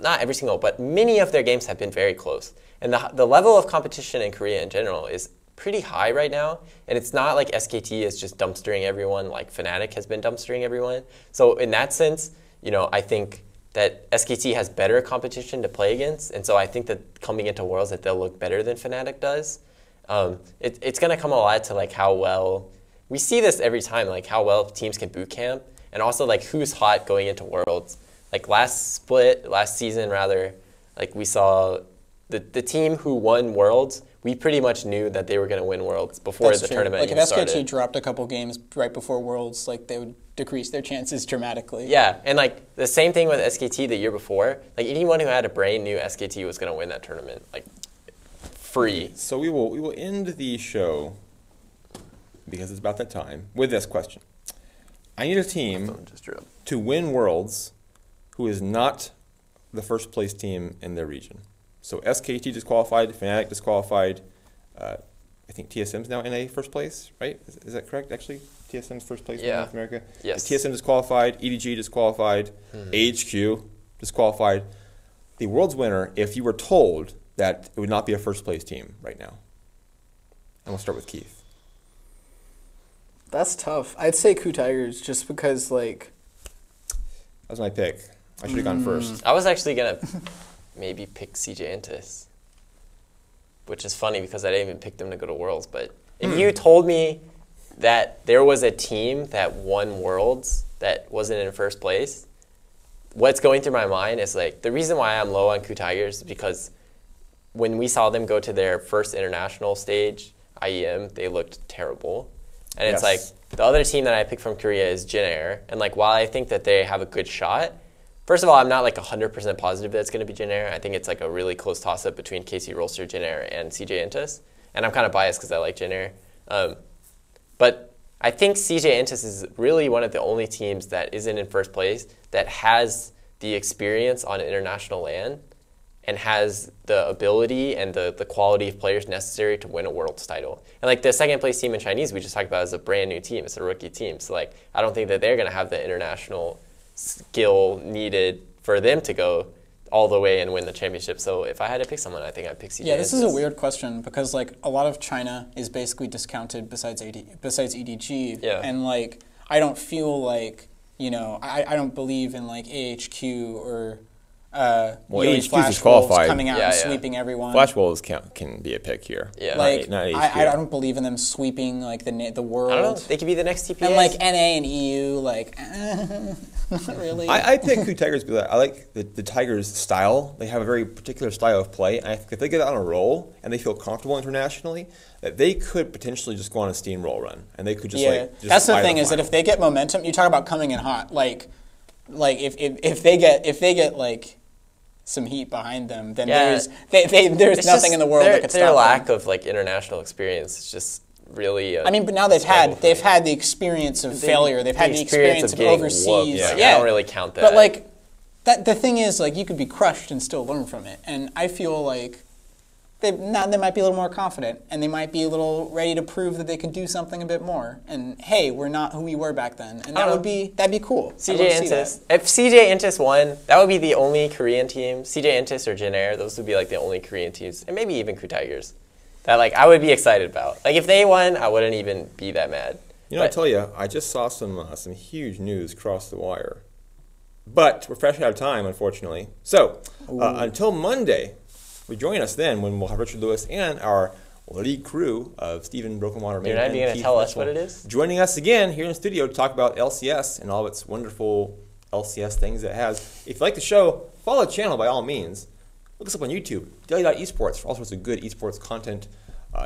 not every single, but many of their games have been very close. And the level of competition in Korea in general is pretty high right now. And it's not like SKT is just dumpstering everyone like Fnatic has been dumpstering everyone. So in that sense, I think that SKT has better competition to play against. And so I think that coming into Worlds that they'll look better than Fnatic does. It's going to come a lot to how well, we see this every time, how well teams can boot camp. And also who's hot going into Worlds. Last season, we saw the team who won Worlds, we pretty much knew that they were going to win Worlds before the tournament even started. If SKT dropped a couple games right before Worlds, they would decrease their chances dramatically. Yeah, and the same thing with SKT the year before. Anyone who had a brain knew SKT was going to win that tournament, free. So we will end the show, because it's about that time, with this question. I need a team to win Worlds who is not the first place team in their region. So SKT disqualified, Fnatic disqualified. I think TSM's now in a first place, right? Is that correct, actually? TSM's first place in North America? Yes. TSM disqualified, EDG disqualified, AHQ disqualified. The World's winner, if you were told that it would not be a first place team right now? And we'll start with Keith. That's tough. I'd say Coup Tigers just because, like... That was my pick. I should have gone first. I was actually going to maybe pick CJ Entus, which is funny because I didn't even pick them to go to Worlds. But if you told me that there was a team that won Worlds that wasn't in first place, what's going through my mind is like the reason why I'm low on Coup Tigers is because when we saw them go to their first international stage, IEM, they looked terrible. And it's like the other team that I picked from Korea is Jin Air. And like while I think that they have a good shot, first of all, I'm not like 100% positive that it's going to be Jin Air. I think it's like a really close toss-up between KC Rolster, Jin Air, and CJ Entus. And I'm kind of biased because I like Jin Air. But I think CJ Entus is really one of the only teams that isn't in first place that has the experience on international land and has the ability and the quality of players necessary to win a Worlds title. And like the second place team in Chinese we just talked about is a brand new team. It's a rookie team. So like I don't think that they're going to have the international skill needed for them to go all the way and win the championship. So if I had to pick someone, I think I'd pick CJ. Yeah, this is a weird question because like a lot of China is basically discounted besides EDG. Yeah. And like I don't feel like, you know, I don't believe in like AHQ or AHQ Flash is qualified. Wolves coming out and sweeping everyone. Flash Wolves can be a pick here. Yeah. Like not AHQ. I don't believe in them sweeping like the world. I don't know. They could be the next TPA. And like NA and EU, like not really. I pick Coup Tigers because I like the Tigers' style. They have a very particular style of play. And I think if they get on a roll and they feel comfortable internationally, that they could potentially just go on a steamroll run. And they could just just that's the fly thing the is that final. if they get momentum, you talk about coming in hot. Like if they get like some heat behind them, then there's nothing in the world that could stop their them. lack of like international experience is just really. I mean, but now they've had the experience of failure. They've had the experience of getting overseas. whooped. Like, I don't really count that. But like the thing is, like you could be crushed and still learn from it. And I feel like they might be a little more confident, and they might be a little ready to prove that they could do something a bit more. And hey, we're not who we were back then, and that'd be cool. CJ Entus. If CJ Entus won, that would be the only Korean team. CJ Entus or Jin Air, those would be like the only Korean teams, and maybe even Coup Tigers, that like I would be excited about. Like if they won, I wouldn't even be that mad. You know, I tell you, I just saw some huge news cross the wire, but we're fresh out of time, unfortunately. So until Monday. Join us then when we'll have Richard Lewis and our lead crew of Stephen Brokenwater. You're not even going to tell us what it is? Joining us again here in the studio to talk about LCS and all of its wonderful LCS things it has. If you like the show, follow the channel by all means. Look us up on YouTube, daily.esports for all sorts of good esports content,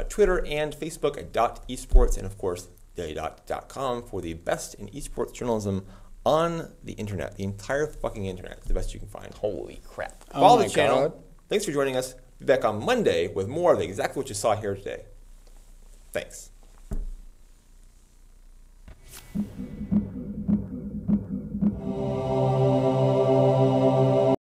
Twitter and Facebook at .esports, and of course, daily.com for the best in esports journalism on the internet, the entire fucking internet, the best you can find. Holy crap. Follow the channel. Thanks for joining us. Be back on Monday with more of exactly what you saw here today. Thanks.